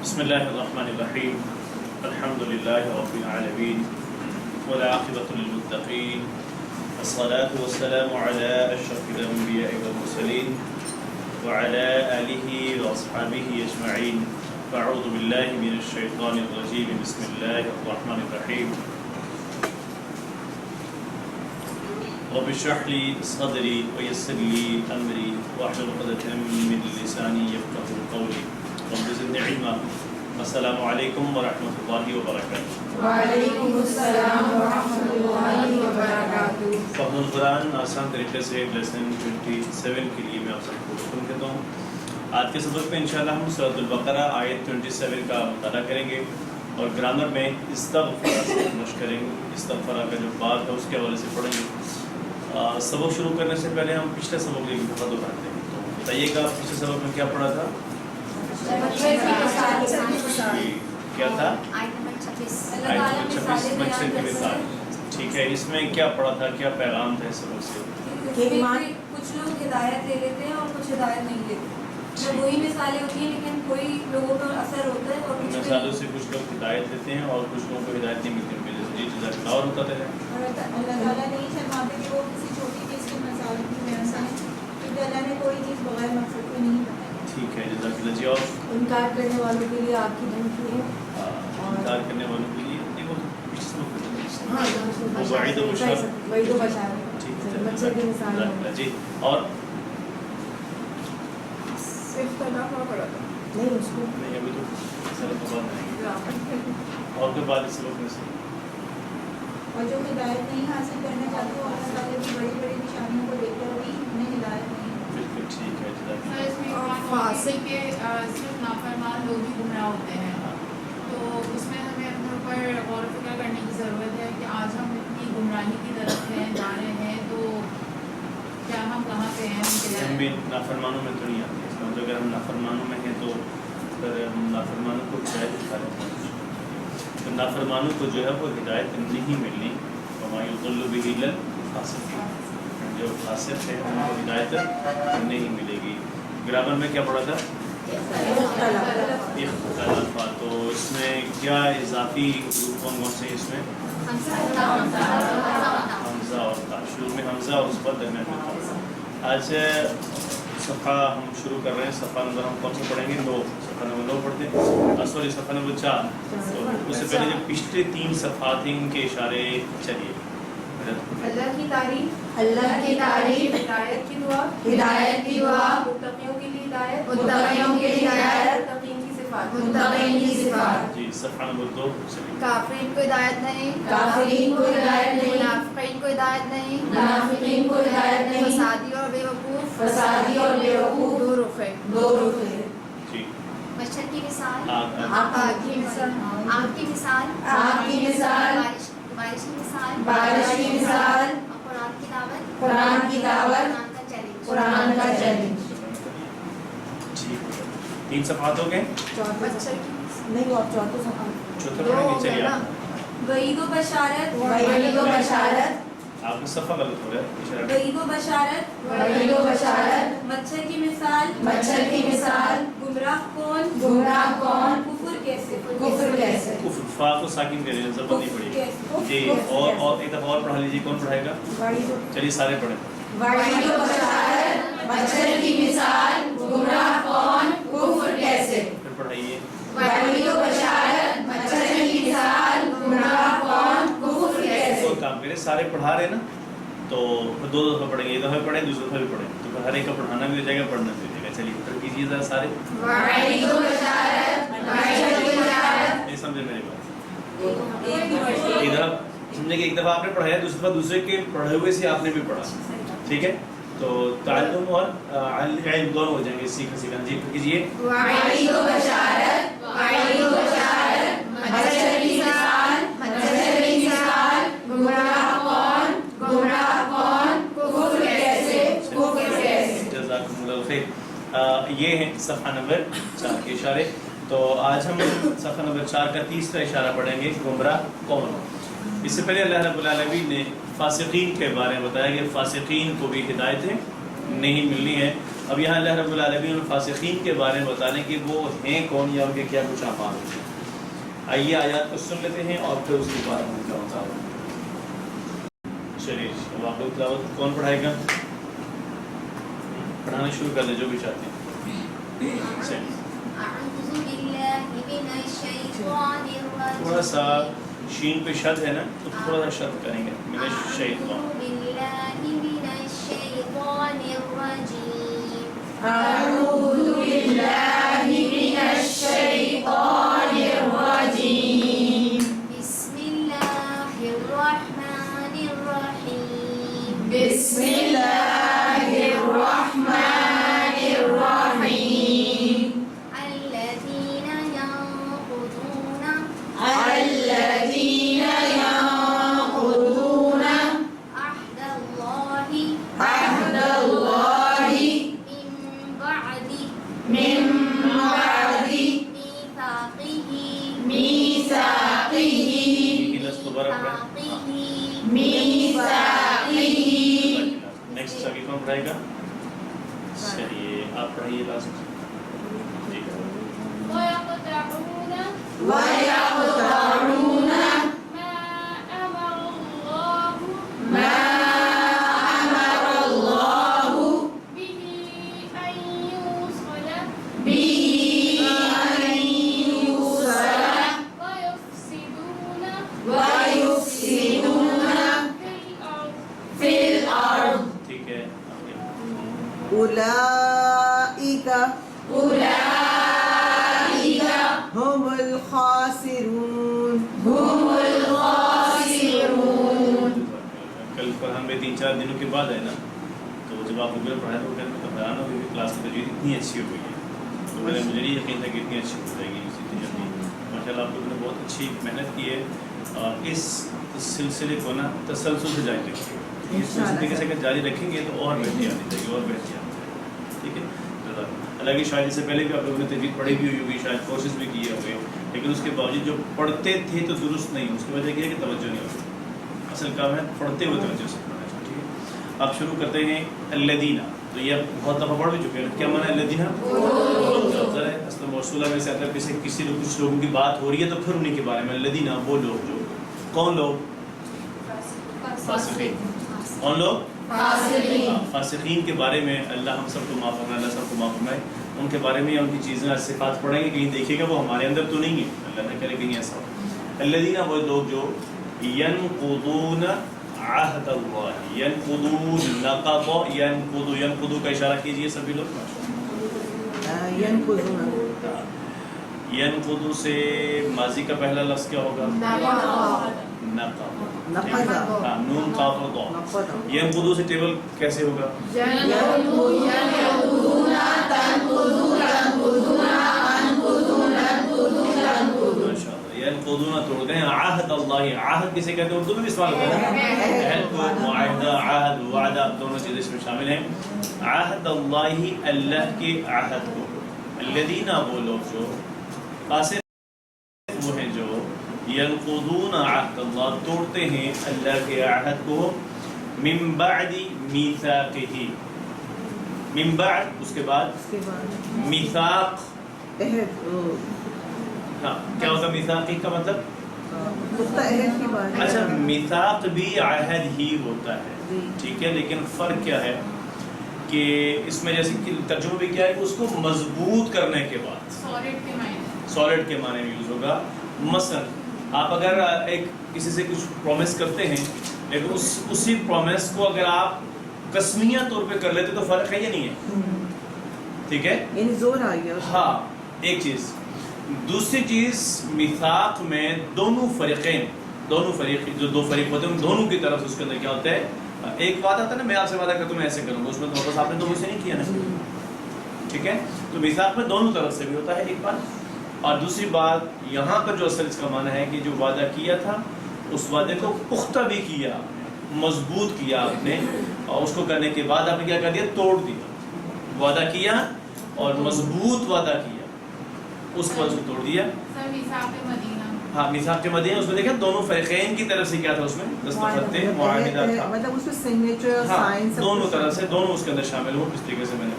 بسم اللہ الرحمن الرحیم الحمد للہ رب العالمین والعاقبۃ للمتقین والصلاة والسلام علی اشرف الانبیاء والمرسلین وعلی آلہ واصحابہ اجمعین فاعوذ باللہ من الشیطان الرجیم بسم اللہ الرحمن الرحیم رب اشرح لی صدری ویسر لی امری واحلل عقدۃ من لسانی یفقهوا قولی رب زدنی علما السلام علیکم ورحمۃ اللہ وبرکاتہ۔ وعلیکم السلام ورحمۃ اللہ وبرکاتہ۔ فہم القرآن آسان طریقے سے لیسن 27 کے لیے میں آپ سب کو حکم کہتا ہوں۔ آج کے سبق میں انشاءاللہ ہم سورۃ البقرہ آیت 27 کا مطالعہ کریں گے اور گرامر میں استغفر سے مشق کریں گے۔ استغفر کا جو بات ہے اس کے حوالے سے پڑھیں گے۔ سبق شروع کرنے سے پہلے ہم پچھلے سبق کے دفعہ دہراتے ہیں، تو بتائیے گا پچھلے سبق میں کیا پڑھا تھا؟ کیا تھا؟ آیت نمبر 26 مچھر کی مثال۔ ٹھیک ہے، اس میں کیا پڑھا تھا، کیا پیغام تھا اس سبق سے؟ کچھ لوگ ہدایت لے لیتے ہیں اور کچھ ہدایت نہیں لیتے۔ وہی مثالیں ہوتی ہیں لیکن کوئی لوگوں پر اثر ہوتا ہے اور ان مثالوں سے کچھ لوگ ہدایت لیتے ہیں اور کچھ لوگوں کو ہدایت نہیں ملتی۔ جی جزاک اللہ، اور ہوتا ہے اللہ تعالیٰ نہیں فرماتے کہ وہ کسی چھوٹی چیز کے مثال کی وجہ سے کیونکہ اللہ نے کوئی چیز بغیر مقصد کے نہیں بنائی۔ ٹھیک ہے، جزاک اللہ۔ جی اور انکار کرنے والوں کے لیے آپ کی دھمکی ہے، انکار کرنے والوں کے لیے نہیں، وہ پچھلے سبق میں وعید و بشارت۔ ٹھیک ہے، مچھر کی مثال جزاک اللہ۔ جی اور صرف تنافع پڑا تھا نہیں، اس کو نہیں، ابھی تو سبق کے بعد آئیں گے اور کے بعد اس سبق میں سے اور جو ہدایت نہیں حاصل کرنا چاہتے وہ اللہ تعالیٰ کی بڑی بڑی نشانیوں کو دیکھ کر بھی انہیں ہدایت نہیں۔ بالکل ٹھیک ہے، جزاک اللہ۔ اس میں فاسق کے صرف نافرمان لوگ ہی گمراہ ہوتے ہیں، تو اس میں ہمیں اپنے اوپر غور و فکر کرنے کی ضرورت ہے کہ آج ہم اتنی گمراہی کی طرف ہیں جا رہے ہیں، تو کیا ہم کہاں پہ ہیں؟ ہم بھی نافرمانوں میں تو نہیں آتے، اس کا مطلب اگر ہم نافرمانوں میں ہیں تو پھر ہم نافرمانوں کو ہدایت دکھا رہے ہیں، تو نافرمانوں کو جو ہے وہ ہدایت نہیں ملنی۔ وما یضل به الا الفاسقین، جو فاسق ہے ان کو ہدایت نہیں ملے گی۔ گرامر میں کیا پڑھا تھا؟ اختلاف۔ تو اس میں کیا اضافی حروف کون کون سے اس میں؟ حمزہ اور تا۔ شروع میں حمزہ اور اس پر درمیان میں تا۔ آج صفحہ ہم شروع کر رہے ہیں، صفحہ نمبر ہم کون سا پڑھیں گے؟ 9۔ صفحہ نمبر 9 پڑھتے ہیں، سوری صفحہ نمبر 4۔ تو اس سے پہلے جو پچھلے 3 صفحات ہیں ان کے اشارے چلیے۔ اللہ کی تعریف، اللہ کی تعریف، ہدایت کی دعا، ہدایت کی دعا، متقیوں کے لیے ہدایت، متقیوں کے لیے ہدایت، متقین کی صفات، متقین کی صفات۔ جی صفحہ نمبر 2 چلیے۔ کافرین کو ہدایت نہیں، کافرین کو ہدایت نہیں، منافقین کو ہدایت نہیں، منافقین کو ہدایت نہیں، فسادی اور بے وقوف، فسادی اور بے وقوف، دو رخ ہے۔ دو رخ ہے۔ جی مچھر کی مثال، آگ کی مثال، آگ کی مثال، آگ کی مثال، بارش کی مثال، بارش کی مثال، اور قرآن کی دعوت، قرآن کی دعوت، قرآن کا چیلنج، قرآن کا چیلنج۔ ٹھیک ہے، 3 صفحات ہو گئے۔ مچھر کی نہیں، وہ آپ چوتھے صفحہ، چوتھا پڑھیں گے، چلیے آپ۔ وعید و بشارت، وعید و بشارت، آپ کا صفحہ غلط ہو گیا، اشارہ۔ وعید و بشارت، وعید و بشارت، مچھر کی مثال، مچھر کی مثال، گمراہ کون، گمراہ کون، کفر کیسے، کفر کیسے۔ کفر، فا کو ساکن دے رہے ہیں، زبر نہیں پڑی۔ جی اور ایک دفعہ اور پڑھا لیجیے، کون پڑھائے گا؟ چلیے سارے پڑھیں۔ وعید و بشارت، مچھر کی مثال، گمراہ کون، کفر کیسے۔ پھر پڑھائیے۔ وعید و بشارت، مچھر کی مثال، گمراہ کون، کفر کیسے۔ اور کام کریں، سارے پڑھا رہے نا، تو پھر 2 دفعہ پڑھیں گے، ایک دفعہ پڑھیں دوسری دفعہ بھی پڑھیں، تو پھر ہر ایک کا پڑھانا بھی ہو جائے گا، پڑھنا بھی ہو جائے گا۔ چلیے پھر کیجیے ذرا سارے۔ وعید و بشارت، مچھر کی مثال، نہیں سمجھے میری بات؟ ایک ایک دفعہ سمجھے کہ ایک دفعہ آپ نے پڑھایا، دوسری دفعہ دوسرے کے پڑھے ہوئے سے آپ نے بھی پڑھا، ٹھیک ہے؟ تو تعلم اور علم دونوں ہو جائیں گے، سیکھا سیکھا۔ جی کیجیے۔ وعید و بشارت، وعید و بشارت، مچھر کی مثال، مچھر کی مثال، گمراہ کون، گمراہ کون، کفر کیسے، کفر کیسے۔ جزاکم اللہ خیر۔ یہ ہیں صفحہ نمبر 4 کے اشارے۔ تو آج ہم صفحہ نمبر 4 کا تیسرا اشارہ پڑھیں گے، گمراہ کون۔ اس سے پہلے اللہ رب العالمین نے فاسقین کے بارے میں بتایا کہ فاسقین کو بھی ہدایتیں نہیں ملنی ہے، اب یہاں اللہ رب العالمین الفاسقین کے بارے میں بتانے کہ وہ ہیں کون یا ان کے کیا کچھ اعمال ہوتے ہیں. آئیے آیات کو سن لیتے ہیں اور پھر اس کے بعد ان کا مطالعہ. چلیے اب آپ لوگ تلاوت کون پڑھائے گا؟ پڑھانا شروع کر دیں جو بھی چاہتے ہیں. چلیے أعوذ بالله من الشيطان تھوڑا سا الرجيم شین پہ شد ہے نا تو تھوڑا سا شد کریں گے. من الشیطان. أعوذ بالله من الشيطان الرجيم أعوذ بالله من الشيطان الرجيم بسم الله الرحمن الرحيم بسم الله الرحمن الرحيم الذين ينقضون الذين ينقضون عهد الله عهد الله من بعد من بعد ميثاقه یہ لفظ دوبارہ پڑھیں. ميثاقه نیکسٹ ابھی کون پڑھائے گا؟ چلیے آپ پڑھائیے لاسٹ. جی ويقطعون ويقطعون ما أمر الله ما أمر الله به أن يوصل به أن يوصل ويفسدون في الأرض ٹھیک ہے. أولئك أولئك هم الخاسرون هم الخاسرون. کل پر ہمیں 3-4 دنوں کے بعد ہے نا تو جب آپ لوگوں نے پڑھایا تو کہنے کا حیران ہو گئی کہ کلاس کی تجوید اتنی اچھی ہو گئی ہے. تو مجھے نہیں یقین تھا کہ اتنی اچھی ہو جائے گی اتنی جلدی. ماشاء اللہ آپ لوگوں نے بہت اچھی محنت کی ہے اور اس سلسلے کو نا تسلسل سے جاری رکھیے. اس طریقے سے اگر جاری رکھیں گے تو اور بہتری آنی چاہیے اور بہتری آنی چاہیے. ٹھیک ہے. حالانکہ شاید اس سے پہلے بھی آپ لوگوں نے تجوید پڑھی بھی ہوئی ہوگی, شاید کورسز بھی کیے ہوئے, لیکن اس کے باوجود جو پڑھتے تھے تو درست نہیں. اس کی وجہ یہ ہے کہ توجہ نہیں ہوتی. اصل کام ہے پڑھتے ہوئے توجہ سے پڑھنا چاہیے. ٹھیک ہے. آپ شروع کرتے ہیں الذین. تو یہ بہت دفعہ پڑھ بھی چکے ہیں. کیا معنی ہے الذین؟ اصل موصولہ میں سے اگر کسی کچھ لوگوں کی بات ہو رہی ہے تو پھر انہیں کے بارے میں الذین, وہ لوگ جو کون لوگ؟ فاسقین. کون لوگ؟ فاسقین کے بارے میں اللہ ہم سب کو معاف فرمائے, اللہ سب کو معاف فرمائے. ان کے بارے میں یا ان کی چیزیں صفات پڑھیں گے, کہیں دیکھیے گا وہ ہمارے اندر تو نہیں ہے, اللہ نہ کرے کہیں ایسا ہو. الذین, وہ لوگ جو ینقضون عہد اللہ. ینقضون, نقض, ینقض کا اشارہ کیجئے سبھی لوگ. ينقضون ینقض سے ماضی کا پہلا لفظ کیا ہوگا؟ نقض. ہاں, نون قاف اور ضاد. ینقض سے ٹیبل کیسے ہوگا؟ ينقضون تنقضون تنقضون ينقضون ماشاءاللہ. ینقضون توڑ گئے. عہد اللہ, عہد کسے کہتے ہیں؟ اردو میں بھی استعمال ہوتا ہے. عہد کو معاہدہ, عہد, وعدہ, دونوں چیزیں اس میں شامل ہیں. عہد اللہ, اللہ کے عہد کو. الذین, وہ لوگ جو فاسق وہ ہیں جو ینقضون عہد اللہ, توڑتے ہیں اللہ کے عہد کو. من بعد میثاقہ, من بعد اس کے بعد میثاق. عہد, ہاں, کیا ہوتا ہے میثاق کا مطلب؟ عہد کی بات ہے. اچھا, میثاق بھی عہد ہی ہوتا ہے. جی. ٹھیک ہے, لیکن فرق کیا ہے کہ اس میں جیسے کہ ترجمہ بھی کیا ہے کہ اس کو مضبوط کرنے کے بعد سالڈ کے معنی میں یوز ہوگا. مثلا آپ اگر ایک کسی سے کچھ پرومس کرتے ہیں لیکن اسی پرومس کو اگر آپ قسمیہ طور پہ کر لیتے تو فرق ہے یا نہیں ہے؟ ٹھیک ہے, یعنی زور آ گیا. ہاں, ایک چیز. دوسری چیز, میثاق میں دونوں فریقین, دونوں فریق جو دو فریق ہوتے ہیں ان دونوں کی طرف اس کے اندر کیا ہوتا ہے؟ ایک وعدہ تھا نا, میں آپ سے وعدہ کرتا ہوں میں ایسے کروں گا, اس میں تو واپس آپ نے تو مجھ سے نہیں کیا نا. ٹھیک ہے, تو میثاق میں دونوں طرف سے بھی ہوتا ہے ایک بات. اور دوسری بات یہاں پر جو اصل اس کا معنی ہے کہ جو وعدہ کیا تھا اس وعدے کو پختہ بھی کیا, مضبوط کیا آپ نے, اور اس کو کرنے کے بعد آپ نے کیا کر دیا؟ توڑ دیا. وعدہ کیا اور مضبوط وعدہ کیا, اس کو توڑ دیا. ہاں, میثاق مدینہ, اس میں دیکھیں دونوں فریقین کی طرف سے کیا تھا, اس میں دستخط تھے, معاہدہ تھا. مطلب اس میں سگنیچر, ہاں, سائن, دونوں طرف سے, دونوں اس کے اندر شامل ہو. اس طریقے سے میں نے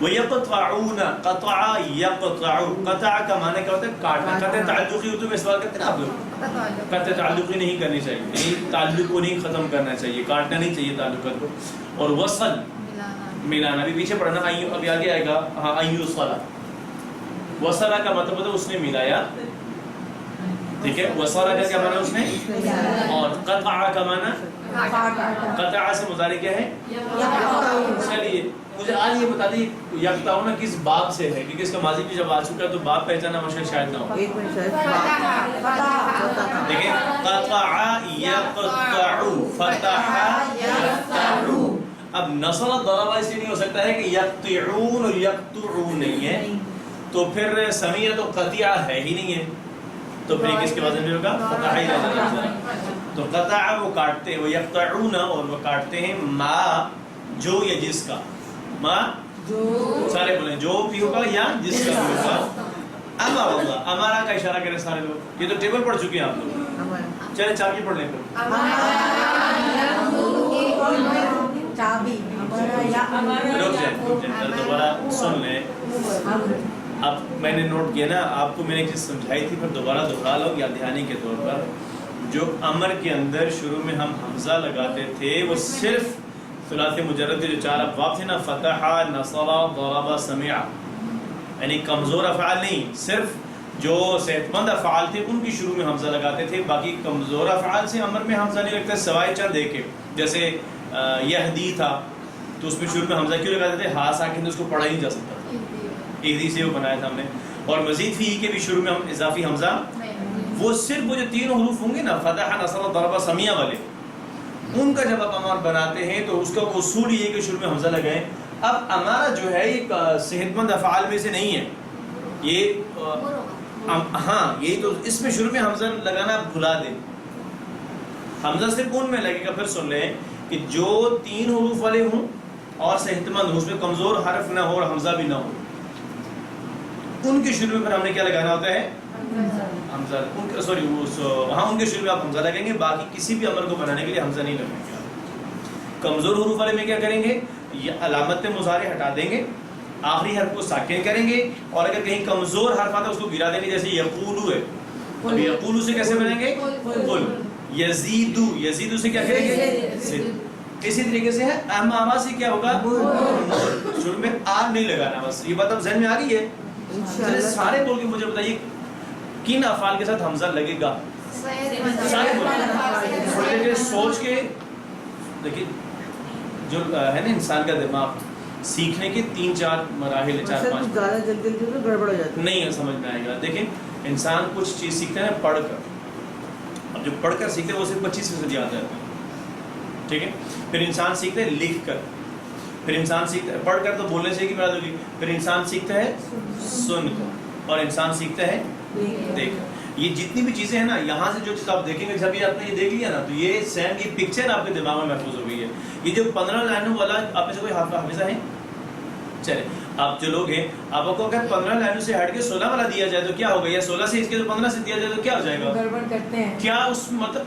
وَيَقْطَعُونَ قَطَعَ يَقْطَعُ قطع کا معنی کیا ہوتا ہے؟ کاٹنا. قطع تعلقی اردو میں سوال کرتے ہیں آپ لوگ. قطع تعلقی نہیں کرنی چاہیے, نہیں تعلق کو نہیں ختم کرنا چاہیے, کاٹنا نہیں چاہیے تعلقات کو. اور وصل ملانا بھی پیچھے پڑھنا, ابھی آگے آئے گا. ہاں ایوصلا, وصلا کا مطلب ہوتا ہے اس نے ملایا, ٹھیک ہے. وصلا کا کیا معنی اس نے, اور قطع کا معنی, قطع سے مضارع کیا ہے؟ چلیے مجھے آج یہ بتا دیں یقطعون کس باب سے ہے, کیونکہ اس کا ماضی بھی جب آ چکا ہے تو باب پہچانا مشکل شاید نہ ہو. ایک منٹ شاید دیکھیں قطع یقطع فتح یفتح. اب نصر ضرب اس لیے نہیں ہو سکتا ہے کہ یقطعون اور یقطعون نہیں ہے, تو پھر سمیع تو قطع ہے ہی نہیں ہے, تو پھر کس کے وزن میں ہوگا؟ فتح ہی رہتا ہے. تو قطع وہ کاٹتے ہیں, وہ یقطعون اور وہ کاٹتے ہیں ما جو یا جس کا, ما جو سارے بولیں جو بھی ہوگا یا جس کا بھی ہوگا. امر اللہ, امارا کا اشارہ کریں سارے لوگ. یہ تو ٹیبل پڑھ چکے ہیں آپ لوگ, چلیں چابی پڑھ لیں پھر. رک جائیں دوبارہ سن لیں. اب میں نے نوٹ کیا نا, آپ کو میں نے ایک چیز سمجھائی تھی, پھر دوبارہ دہرا لو یاد دہانی کے طور پر. جو امر کے اندر شروع میں ہم حمزہ لگاتے تھے وہ صرف ثلاثی مجرد جو چار ابواب تھے نا, فتح, نصر, ضرب, سمع, یعنی کمزور افعال نہیں, صرف جو صحت مند افعال تھے ان کی شروع میں حمزہ لگاتے تھے. باقی کمزور افعال سے امر میں حمزہ نہیں لگتا, سوائے چند ایک. جیسے یہدی تھا تو اس میں شروع میں حمزہ کیوں لگاتے تھے؟ ہا ساکن اس کو پڑھا ہی نہیں جا سکتا, ایک سے وہ بنایا تھا ہم نے. اور مزید فی کے بھی شروع میں ہم اضافی حمزہ, وہ صرف وہ جو تین حروف ہوں گے نا, فتح, نصر, ضرب, سمیع والے, ان کا جب آپ امر بناتے ہیں تو اس کا اصول یہ کہ شروع میں حمزہ لگائیں. اب امارا جو ہے یہ صحت مند افعال میں سے نہیں ہے, یہ ہاں یہ تو اس میں شروع میں حمزہ لگانا بھلا دیں. حمزہ صرف ان میں لگے گا. پھر سن لیں کہ جو تین حروف والے ہوں اور صحت مند ہوں, اس میں کمزور حرف نہ ہو اور حمزہ بھی نہ ہو, ان کے شروع میں پھر ہم نے کیا لگانا ہوتا ہے؟ حمزہ. سوری ہاں ان کے شروع میں آپ حمزہ لگیں گے, باقی کسی بھی امر کو بنانے کے لیے حمزہ نہیں لگیں گے. کمزور حروف والے میں کیا کریں گے؟ یہ علامت مضارع ہٹا دیں گے, آخری حرف کو ساکن کریں گے, اور اگر کہیں کمزور حرف آتا ہے اس کو گرا دیں گے. جیسے یقولو ہے, اب یقولو سے کیسے بنائیں گے؟ قل. یزیدو, یزیدو سے کیا کریں گے؟ زد. اسی طریقے سے ہے امامہ سے کیا ہوگا؟ شروع میں آر نہیں لگانا. بس یہ بات اب ذہن میں آ رہی ہے؟ سارے بول کے مجھے بتائیے کن افعال کے ساتھ حمزہ لگے گا؟ سارے بول سوچ کے دیکھیں. جو ہے نا انسان کا دماغ, سیکھنے کے 3-4 مراحل, 4-5 زیادہ جلدی گڑبڑ ہو جاتی نہیں سمجھ میں آئے گا. دیکھیں انسان کچھ چیز سیکھتا ہے پڑھ کر, اب جو پڑھ کر سیکھتے ہیں وہ صرف 25% یاد رہتا ہے, ٹھیک ہے. پھر انسان سیکھتا ہے لکھ کر, پھر انسان سیکھتا ہے پڑھ کر تو بولنے سے کی بات ہوگی, پھر انسان سیکھتا ہے سن کر, اور انسان سیکھتا ہے دیکھ کر. یہ جتنی بھی چیزیں ہیں نا, یہاں سے جو چیز آپ دیکھیں گے, جب یہ آپ نے یہ دیکھ لیا نا تو یہ سیم یہ پکچر آپ کے دماغ میں محفوظ ہو گئی ہے. یہ جو 15 لائنوں والا آپ میں سے کوئی حافظہ ہے؟ چلے آپ جو لوگ ہیں, آپ کو اگر 15 لائنوں سے ہٹ کے 16 والا دیا جائے تو کیا ہوگا, یا 16 سے اس کے جو 15 سے دیا جائے تو کیا ہو جائے گا؟ گڑبڑ کرتے ہیں کیا اس مطلب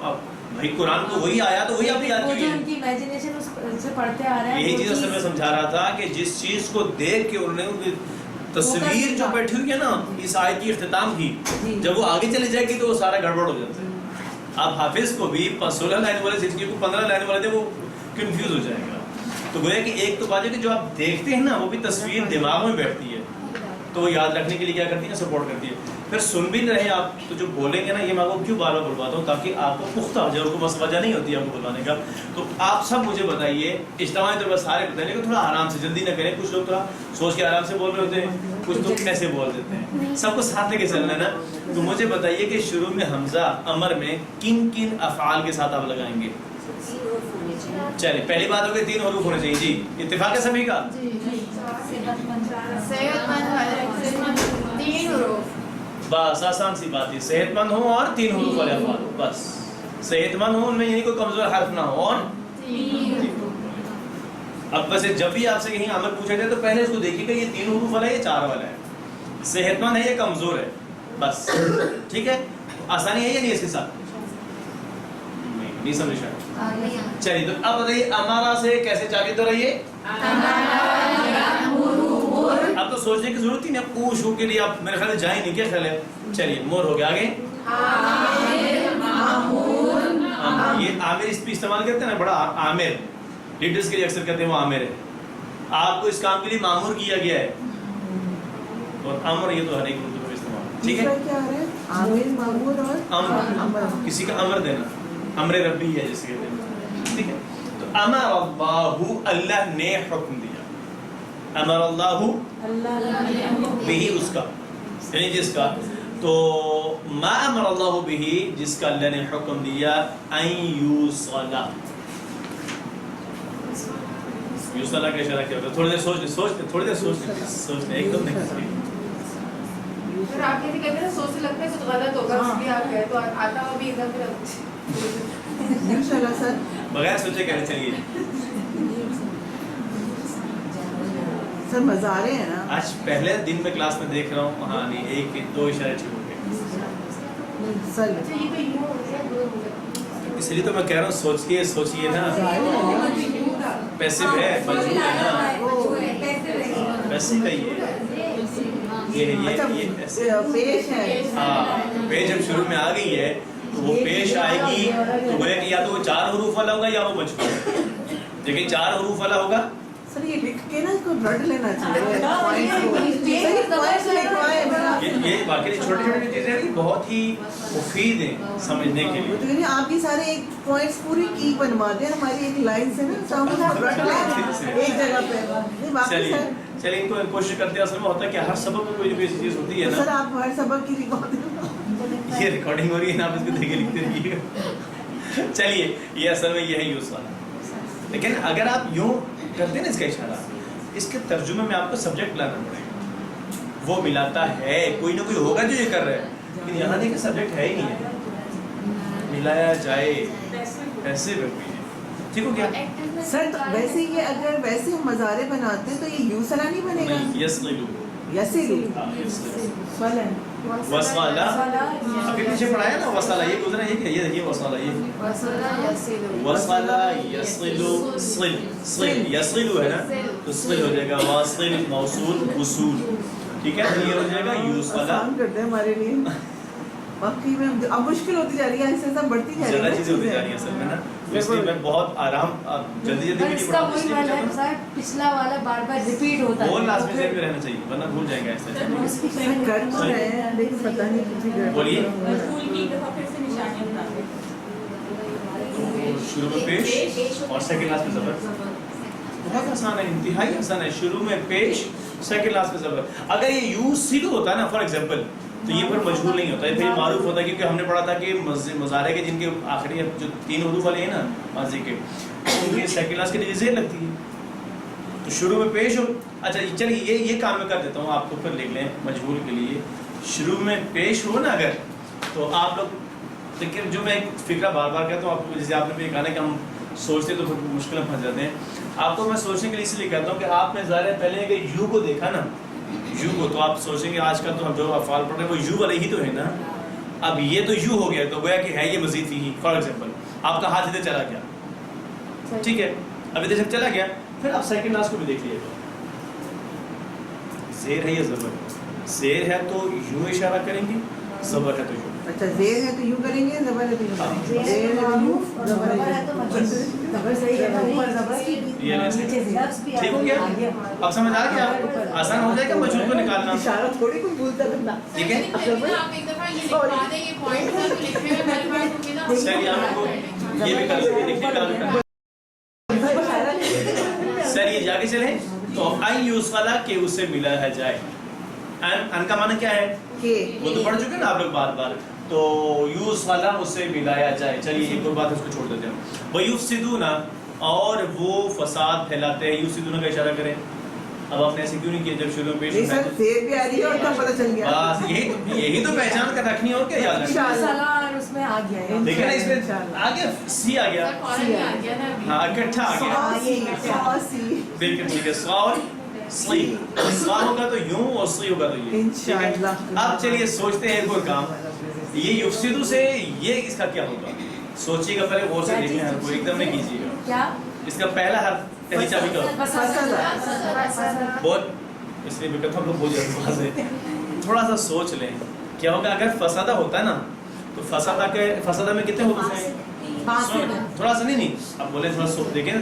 بھائی قرآن تو وہی آیا تو وہی آپ نے یاد کی ہے. ان کی امیجنیشن سے پڑھتے آ رہا ہے. یہی چیز اصل میں سمجھا رہا تھا کہ جس چیز کو دیکھ کے انہوں نے تصویر جو بیٹھی ہوئی ہے نا اس آیت کی اختتام کی, جب وہ آگے چلی جائے گی تو وہ سارا گڑبڑ ہو جاتا ہے. آپ حافظ کو بھی 16 لائن والے سے 15 لائن والے تھے وہ کنفیوز ہو جائے گا. تو گویا کہ ایک تو بات ہے کہ جو آپ دیکھتے ہیں نا وہ بھی تصویر دماغ میں بیٹھتی ہے, تو وہ یاد رکھنے کے لیے کیا کرتی ہے, سپورٹ کرتی ہے. پھر سن بھی رہے آپ تو جو بولیں گے نا, یہ میں کو کیوں بار بار بلواتا ہوں تاکہ آپ کو پختہ ہو جائے, ان کو بس وجہ نہیں ہوتی ہے آپ کو بلوانے کا. تو آپ سب مجھے بتائیے, اجتماعی طور پر سارے بتائیں کہ تھوڑا آرام سے, جلدی نہ کریں. کچھ لوگ تھوڑا سوچ کے آرام سے بول رہے ہوتے ہیں, کچھ لوگ ایسے بول دیتے ہیں, سب کو ساتھ لے کے چلنا ہے نا. تو مجھے بتائیے کہ شروع میں حمزہ امر میں کن کن افعال کے ساتھ آپ لگائیں گے؟ چلے پہلی بات ہو گئی 3 حروف ہونے چاہیے. جی اتفاق ہے سبھی کا؟ بس آسان سی بات ہے, صحت مند ہوں اور 3 حروف والے افعال ہو. بس صحت مند ہوں ان میں یعنی کوئی کمزور حرف نہ ہو, اور اب ویسے جب بھی آپ سے کہیں امر پوچھا جائے تو پہلے اس کو دیکھیے کہ یہ 3 حروف والا ہے یا 4 والا ہے, صحت مند ہے یا کمزور ہے, بس ٹھیک ہے. آسانی ہے یا نہیں اس کے ساتھ؟ نہیں سمجھ شاید. چلیے تو اب بتائیے امارا سے کیسے چالیت ہو رہی ہے؟ اب تو سوچنے کی ضرورت ہی نہیں. اب او شو کے لیے آپ میرے خیال سے جائیں نہیں. کیا خیال ہے؟ چلیے مور ہو گیا. آگے یہ عامر اس پہ استعمال کرتے ہیں نا, بڑا عامر لیڈرز کے لیے اکثر کہتے ہیں وہ عامر ہے. آپ کو اس کام کے لیے معمور کیا گیا ہے. اور امر یہ تو ہر ایک اردو میں استعمال. ٹھیک ہے, کیا ہے عامر معمور اور امر کسی کا امر دینا, امر ربی ہے جسے کہتے ہیں. ٹھیک ہے, تو امر اللہ, اللہ نے حکم دیا. امر اللہ بھی اس کا یعنی جس کا. تو ما امر اللہ بھی جس کا اللہ نے حکم دیا ان یوصل. یوصل کا اشارہ کیا ہوتا ہے؟ تھوڑی دیر سوچ لیں ایک دم نہیں. پھر آپ کہتے کہتے ہیں سوچنے لگتا ہے کچھ غلط ہوگا اس لیے آپ کہے تو آتا ہوا بھی ادھر پھر انشاءاللہ سر بغیر سوچے کہنے چلیے. سر مزہ آ رہے ہیں نا. آج پہلے دن میں کلاس میں دیکھ رہا ہوں ہاں نہیں ایک دو اشارے ٹھیک ہو گئے. سر اچھا یہ تو یوں ہو گیا دو ہو گیا. اس لیے تو میں کہہ رہا ہوں سوچیے نا. پیسو ہے مجبور ہے نا, پیسے کا اچھا پیش ہے. ہاں پیش جب شروع میں آ گئی ہے تو وہ پیش آئے گی تو گویا کہ یا تو وہ 4 حروف والا ہوگا یا وہ مجبور. لیکن 4 حروف والا ہوگا. سر یہ لکھ کے نا اس کو رٹ لینا چاہیے. یہ باقی چھوٹی چھوٹی چیزیں بہت ہی مفید ہیں سمجھنے کے لیے. آپ کی سارے ایک پوائنٹس پوری کی بنواتے ہیں ہماری ایک لائن سے نا, تو ہم رٹ لیں ایک جگہ پہ. چلیے ان کو کوشش کرتے ہیں. اصل میں ہوتا ہے کہ ہر سبق میں کوئی نہ کوئی ایسی چیز ہوتی ہے سر نا. آپ ہر سبق کی ریکارڈنگ یہ ریکارڈنگ ہو رہی ہے نا, آپ اس کو دیکھ کے لکھتے رہیے. چلیے یہ اصل میں یہ ہے یوز والا. لیکن اگر آپ یوں کرتے ہیں نا اس کا اشارہ, اس کے ترجمے میں آپ کو سبجیکٹ لانا پڑے گا. وہ ملاتا ہے, کوئی نہ کوئی ہوگا جو یہ کر رہا ہے, لیکن یہاں دیکھیں سبجیکٹ ہے ہی نہیں ہے. ملایا جائے پیسے پہ کوئی ہے. ٹھیک ہو گیا سر. ویسے یہ اگر ویسے ہم مزارے بناتے ہیں تو یہ یوسلا نہیں بنے گا. یسلو یسلو وصالہ ابھی پیچھے پڑھایا نا وصالہ, یہ گزرا یہ کہ یہ دیکھیے وصالہ, یہ وصالہ یصلو صل صل یصلو ہے نا تو صل ہو جائے گا. واصل موصول وصول. ٹھیک ہے, یہ ہو جائے گا یوصلہ. آسان کرتے ہیں ہمارے لیے. واقعی میں اب مشکل ہوتی جا رہی ہے, ایسے ایسا بڑھتی جا رہی ہے, زیادہ چیزیں ہوتی جا رہی ہیں اصل میں نا. اس لیے میں بہت آرام جلدی اس کا وہی والا ہے سر, پچھلا والا بار بار ریپیٹ ہوتا ہے. وہ لاسٹ میں بھی رہنا چاہیے ورنہ بھول جائیں گے ایسے. کر تو رہے ہیں لیکن پتہ نہیں کسی کا. بولیے مجبور کی دفعہ پھر سے نشانیاں بتاتے ہیں. شروع میں پیش اور سیکنڈ لاسٹ میں زبر. بہت آسان ہے, انتہائی آسان ہے. شروع میں پیش, سیکنڈ لاسٹ میں زبر. اگر یہ یوصلو ہوتا ہے نا فار ایگزامپل, تو یہ پھر مجبور نہیں ہوتا, یہ پھر معروف ہوتا ہے. کیونکہ ہم نے پڑھا تھا کہ مضارع کے جن کے آخری جو 3 حروف والے ہیں نا ماضی کے, ان کی سیکنڈ کلاس کے لیے زیر لگتی ہے. تو شروع میں پیش ہو. اچھا چلیے یہ کام میں کر دیتا ہوں, آپ کو پھر لکھ لیں مجبور کے لیے. شروع میں پیش ہو نا اگر, تو آپ لوگ لیکن جو میں ایک فکرہ بار بار کہتا ہوں آپ کو, جیسے آپ نے بھی کہا نا کہ ہم سوچتے تو پھر مشکل میں پھنس جاتے ہیں. آپ کو میں سوچنے کے لیے اس لیے کہتا ہوں کہ آپ نے ظاہر ہے پہلے اگر یو کو دیکھا نا, یو کو, تو آپ سوچیں گے آج کل تو ہم جو افعال پڑھ رہے ہیں وہ یو والے ہی تو ہے نا. اب یہ تو یو ہو گیا تو گویا کہ ہے یہ مزید ہی. فار ایگزامپل آپ کا ہاتھ ادھر چلا گیا, ٹھیک ہے, اب ادھر سے چلا گیا, پھر آپ سیکنڈ کلاس کو بھی دیکھ لیے. زیر ہے یا زبر؟ زیر ہے تو یوں اشارہ کریں گے, زبر ہے تو یوں. اچھا زیر ہے تو یوں کریں گے, زبر ہے تو یوں کریں گے. زیر ہے تو یوں, زبر ہے تو زبر صحیح ہے, اوپر زبر کی نیچے لفظ بھی ٹھیک ہو گیا, اب سمجھ آ گیا, آسان ہو جائے گا مجھور کو نکالنا. اشارہ تھوڑی کوئی بھولتا بندہ. ٹھیک ہے, آپ ایک دفعہ یہ لکھوا دیں, یہ پوائنٹ ہے تو لکھنے میں بڑی بات ہوگی نا. چلیے آپ کو یہ بھی کر سکتے ہیں, لکھنے کا سر یہ جا کے چلیں. تو ان یوصلہ کہ اسے ملا ہے جائے. ان کا معنی کیا ہے, وہ تو پڑھ چکے نا آپ لوگ بار بار. تو یوصلہ اسے ملایا جائے. چلیے ایک اور بات اس کو چھوڑ دیتے ہیں. وَيُفْسِدُونَ اور وہ فساد پھیلاتے ہیں. یفسدون کا اشارہ کریں. اب آپ نے ایسے کیوں نہیں کیا جب شروع میں پیش نہیں سر زیر بھی آ رہی ہے اور تب پتہ چل گیا. بس یہی تو پہچان کر رکھنی ہے, اور کیا یاد رکھنا. انشاءاللہ اس میں آ گیا ہے. دیکھیں نا اس میں آگے سی آ گیا, ہاں اکٹھا آ گیا. بالکل ٹھیک ہے. سوال سلی, سوال ہوگا تو یوں اور سلی ہوگا تو یہ. ٹھیک ہے, اب چلیے سوچتے ہیں ایک اور کام. یہ یفسدو سے یہ اس کا کیا ہوگا, سوچیے گا پہلے, غور سے دیکھیں ہر کوئی, ایک دم نہیں کیجیے گا. کیا اس کا پہلا حرف پہلی چابی کا ہوگا. بہت اس لیے میں کہتا ہوں لوگ بہت الفاظ ہیں، تھوڑا سا سوچ لیں کیا ہوگا اگر فسادہ ہوتا ہے نا، تو فسادہ میں کتنے حروف ہیں؟ تھوڑا سا نہیں اب بولے تھوڑا دیکھیں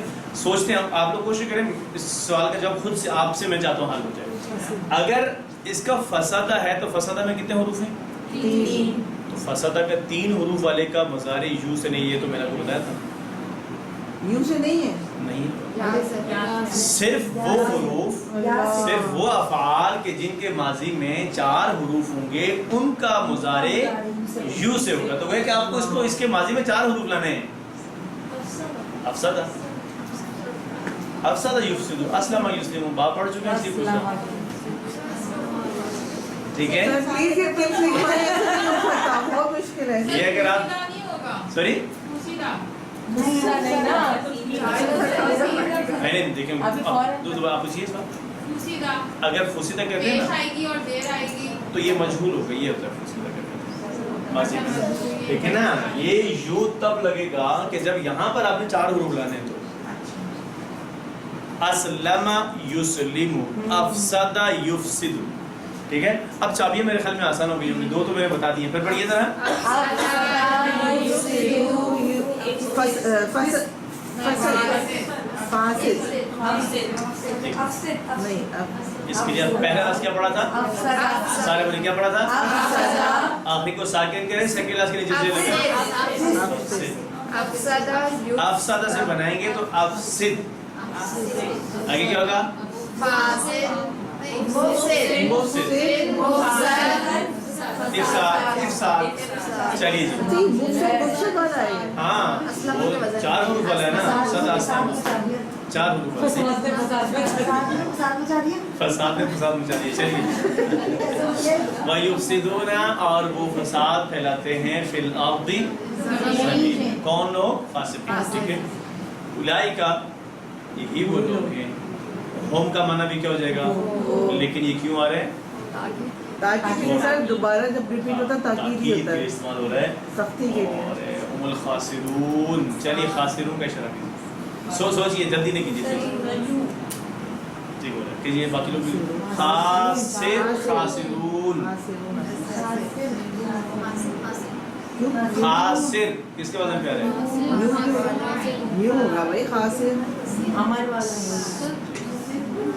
سوچتے ہیں آپ لوگ، کوشش کریں اس سوال کا جواب خود سے آپ سے میں چاہتا ہوں حل ہو جائے. اگر اس کا فسادہ ہے تو فسادہ میں کتنے حروف ہیں؟ 3. تو فسادہ کا 3 حروف والے کا مضارع یو سے نہیں، یہ تو میں نے آپ کو بتایا تھا یوں سے نہیں ہے. نہیں، صرف وہ حروف، صرف وہ افعال کہ جن کے ماضی میں 4 حروف ہوں گے ان کا مضارع یو سے ہوگا. تو وہ کہ آپ کو اس کے ماضی میں 4 حروف لانے ہیں. افسدہ یفسدو، اسلم یسلم، باپ پڑھ چکے ہیں اسی کو. ٹھیک ہے، پلیز یہ تفصیل بہت مشکل ہے. یہ اگر آپ نہیں ہوگا سوری نہیں نا، میں نے دیکھیں آپ پوچھیے اس بات. فسیدہ اگر فسیدہ کہتے ہیں پیش نا آئے گی اور دیر آئے گی تو یہ مجہول ہوگا، یہ ہوتا ہے فسیدہ کہتے ہیں ماضی میں. ٹھیک ہے نا، یہ یو تب لگے گا کہ جب یہاں پر آپ نے 4 حروف لانے ہیں. تو اسلم یسلم، افسدہ یفسد. ٹھیک ہے، اب چابیاں میرے خیال میں آسان ہو گئی ہوگی، 2 تو میں نے بتا دی ہیں. پھر پڑھیے ذرا. اس کے لیے پہلا لفظ کیا پڑھا تھا؟ سارے بولے کیا پڑھا تھا؟ آخری کو ساکن کریں، سیکنڈ لفظ کے لیے جزے لگے. افسدہ سے بنائیں گے تو افسد. آگے کیا ہوگا؟ افساد. چلیے جی، ہاں وہ 4 حروف والا ہے نا، صدا آسان 4 حروف والا. فساد میں فساد مچا دیا. چلیے، وَيُفْسِدُونَ، اور وہ فساد پھیلاتے ہیں فی الارض زمین میں. کون لوگ؟ فاسقین. ٹھیک ہے، اولئک یہی وہ لوگ ہیں. ہوم کا معنی بھی کیا ہو جائے گا، لیکن یہ کیوں آ رہے ہیں؟ تاکہ سر دوبارہ جب ریپیٹ ہوتا ہے تاکید ہی ہوتا ہے، استعمال ہو رہا ہے سختی کے لیے. اور هم الخاسرون. چلیے خاسرون کا اشارہ کیجیے. سوچیے، جلدی نہیں کیجیے. ٹھیک ہو رہا ہے کیجیے، باقی لوگ بھی. خاسر، خاسرون. خاسر کس کے بعد میں پیارا ہے؟ یوں ہوگا بھائی، خاصر.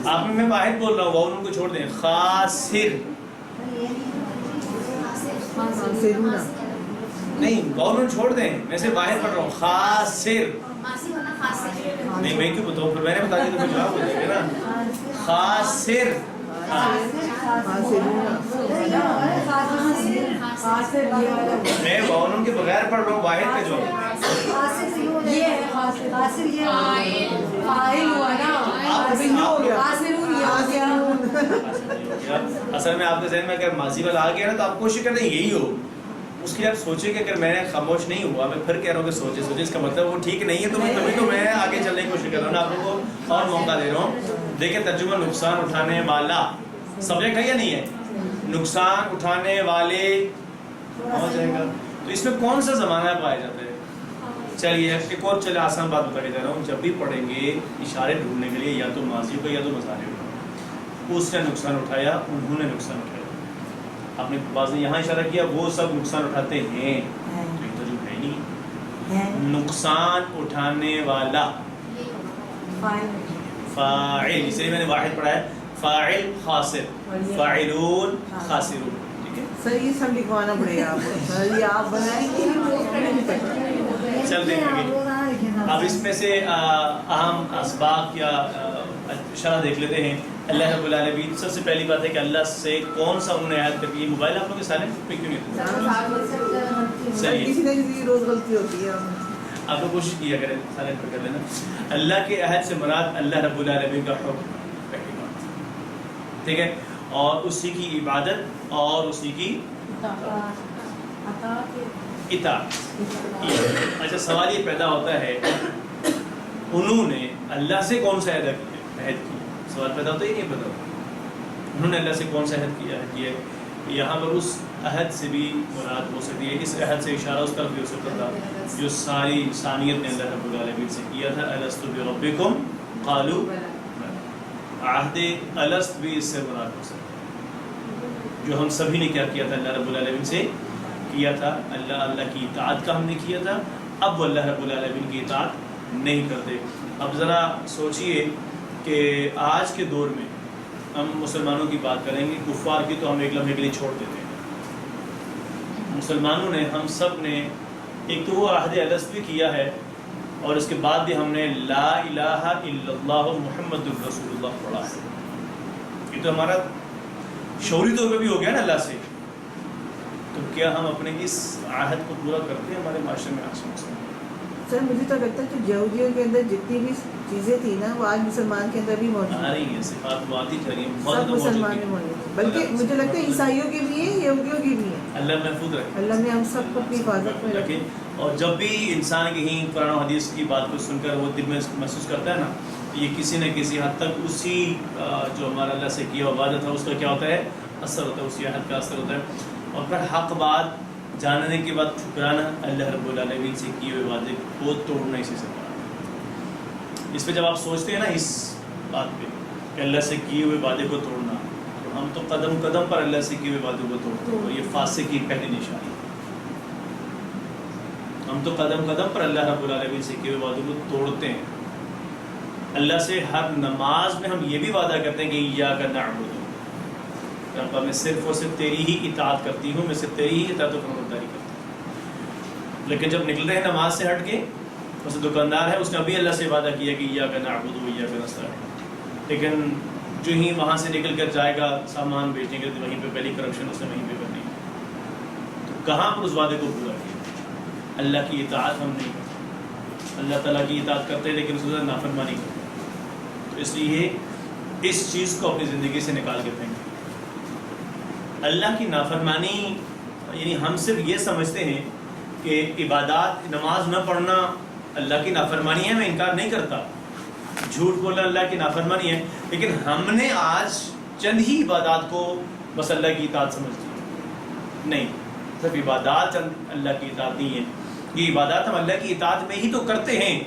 آپ میں واحد بول رہا ہوں، واؤن کو چھوڑ دیں. خاسر نہیں، واؤن چھوڑ دیں، میں سے واحد پڑھ رہا ہوں. خاسر نہیں، میں کیوں بتاؤں، پھر میں نے بتا دیا تو پھر جواب ہو جائے گا نا. خاسر. میں واؤن کے بغیر پڑھ رہا ہوں، واحد کا جواب. اصل میں آپ کے ذہن میں اگر ماضی والا آ گیا نا تو آپ کوشش کرتے ہیں یہی ہو. اس کے لیے آپ سوچیں کہ اگر میں خاموش نہیں ہوا، میں پھر کہہ رہا ہوں کہ سوچے، اس کا مطلب وہ ٹھیک نہیں ہے. تو تبھی تو میں آگے چلنے کی کوشش کر رہا ہوں نا، آپ لوگوں کو اور موقع دے رہا ہوں. دیکھیں ترجمہ نقصان اٹھانے والا سبجیکٹ ہے یا نہیں ہے؟ نقصان اٹھانے والے ہو جائے گا. تو اس میں کون سا زمانہ پایا جاتا ہے؟ چلیے ایک اور آسان بات بتا کے جا رہا ہوں. جب بھی پڑھیں گے اشارے ڈھونڈنے کے لیے یا تو ماضی کو یا تو مضارع کو. اس نے نقصان اٹھایا، انہوں نے نقصان اٹھایا. آپ نے بعض نے یہاں اشارہ کیا، وہ سب نقصان اٹھاتے ہیں، تو یہ تو جو ہے نہیں. نقصان اٹھانے والا فاعل، اس لیے میں نے واحد پڑھا ہے. فاعل خاسر، فاعلون خاسرون. ٹھیک ہے، سر یہ سب لکھوانا پڑے گا آپ کو. سر یہ آپ بنائیں گے. چل دیکھیں گے. اب اس میں سے اہم اسباق یا شرح دیکھ لیتے ہیں. اللہ رب العالمین، سب سے پہلی بات ہے کہ اللہ سے کون سا انہوں نے عہد کر دیا. موبائل آپ لوگ کے سارے پہ کیوں نہیں سر کسی نہ کسی روز غلطی ہوتی ہے. آپ لوگ کوشش کیا کریں سارے پہ کر لینا. اللہ کے عہد سے مراد اللہ رب العالمین کا حکم، پہلی بات. ٹھیک ہے، اور اسی کی عبادت اور اسی کی اطاعت. اچھا، سوال یہ پیدا ہوتا ہے انہوں نے اللہ سے کون سا عہد کیا؟ سوال پیدا ہوتا ہے، یہ نہیں پتا انہوں نے اللہ سے کون سا عہد کیا ہے. یہاں پر اس عہد سے بھی مراد ہو سکتی ہے، اس عہد سے اشارہ اس طرف بھی ہو سکتا تھا جو ساری انسانیت نے اللہ رب العالمین سے کیا تھا. الستو بربکم قالوا، عہد الست بھی اس سے مراد ہو سکتا ہے، جو ہم سبھی نے کیا کیا تھا، اللہ رب العالمین سے کیا تھا، اللہ کی اطاعت کا ہم نے کیا تھا، اب وہ اللہ رب العالمین کی اطاعت نہیں کرتے۔ اب ذرا سوچئے کہ آج کے دور میں ہم مسلمانوں کی بات کریں گے، کفار کی تو ہم ایک لمحے کے لیے چھوڑ دیتے ہیں۔ مسلمانوں نے، ہم سب نے ایک تو وہ عہد الست بھی کیا ہے، اور اس کے بعد بھی ہم نے لا الہ الا اللہ محمد الرسول اللہ پڑھا ہے۔ یہ تو ہمارا شعوری طور پہ بھی ہو گیا نا اللہ سے، تو کیا ہم اپنے اس عہد کو پورا کرتے ہیں ہمارے معاشرے میں آج مسلمان؟ سر مجھے تو لگتا ہے کہ یہودیوں کے اندر جتنی بھی چیزیں تھیں نا وہ آج مسلمان کے اندر بھی موجود آ رہی ہیں، صفات وہ آتی جا رہی ہیں، بہت سب موجود مسلمان میں ہیں۔ موجود ہیں، بلکہ مجھے لگتا ہے عیسائیوں کی بھی ہے، یہودیوں کی بھی ہے۔ اللہ محفوظ رکھے، اللہ نے ہم سب کو اپنی حفاظت میں رکھے۔ اور جب بھی انسان کہیں قرآن و حدیث کی بات کو سن کر وہ دل میں محسوس کرتا ہے نا، تو یہ کسی نہ کسی حد تک اسی جو ہمارا اللہ سے کیا عبادت ہے اس کا کیا ہوتا ہے، اثر ہوتا ہے، اسی عہد کا اثر ہوتا ہے۔ اور پھر حق بات جاننے کے بعد ٹھکرانا، اللہ رب العالمین سے کیے ہوئے وعدے کو توڑنا، اسی سے بات۔ اس پہ جب آپ سوچتے ہیں نا اس بات پہ کہ اللہ سے کیے ہوئے وعدے کو توڑنا، تو ہم تو قدم قدم پر اللہ سے کیے ہوئے وعدوں کو توڑتے ہیں، اور یہ فاسق کی پہلی نشانی ہے۔ ہم تو قدم قدم پر اللہ رب العالمین سے کیے ہوئے وعدوں کو توڑتے ہیں۔ اللہ سے ہر نماز میں ہم یہ بھی وعدہ کرتے ہیں کہ ایاک نعبد، رب میں صرف اور صرف تیری ہی اطاعت کرتی ہوں، میں صرف تیری ہی اطاعت و فرمانبرداری کرتا ہوں۔ لیکن جب نکل رہے ہیں نماز سے ہٹ کے، اس دکاندار ہے، اس نے ابھی اللہ سے وعدہ کیا کہ ایاک نعبد و ایاک نستعین، لیکن جو ہی وہاں سے نکل کر جائے گا سامان بیچنے کے، وہیں پہ پہلی کرپشن اس نے وہیں پہ کرنی ہے۔ تو کہاں پر اس وعدے کو پورا کیا؟ اللہ کی اطاعت ہم نہیں کرتے، اللہ تعالیٰ کی اطاعت کرتے ہیں لیکن اس سے نافرمانی کرتے ہیں۔ تو اس لیے اس چیز کو اپنی زندگی سے نکال کے پھینکیں۔ اللہ کی نافرمانی یعنی ہم صرف یہ سمجھتے ہیں کہ عبادات، نماز نہ پڑھنا اللہ کی نافرمانی ہے، میں انکار نہیں کرتا، جھوٹ بولنا اللہ کی نافرمانی ہے، لیکن ہم نے آج چند ہی عبادات کو بس اللہ کی اطاعت سمجھ لی۔ نہیں، صرف عبادات چند اللہ کی اطاعت نہیں ہے، یہ عبادات ہم اللہ کی اطاعت میں ہی تو کرتے ہیں،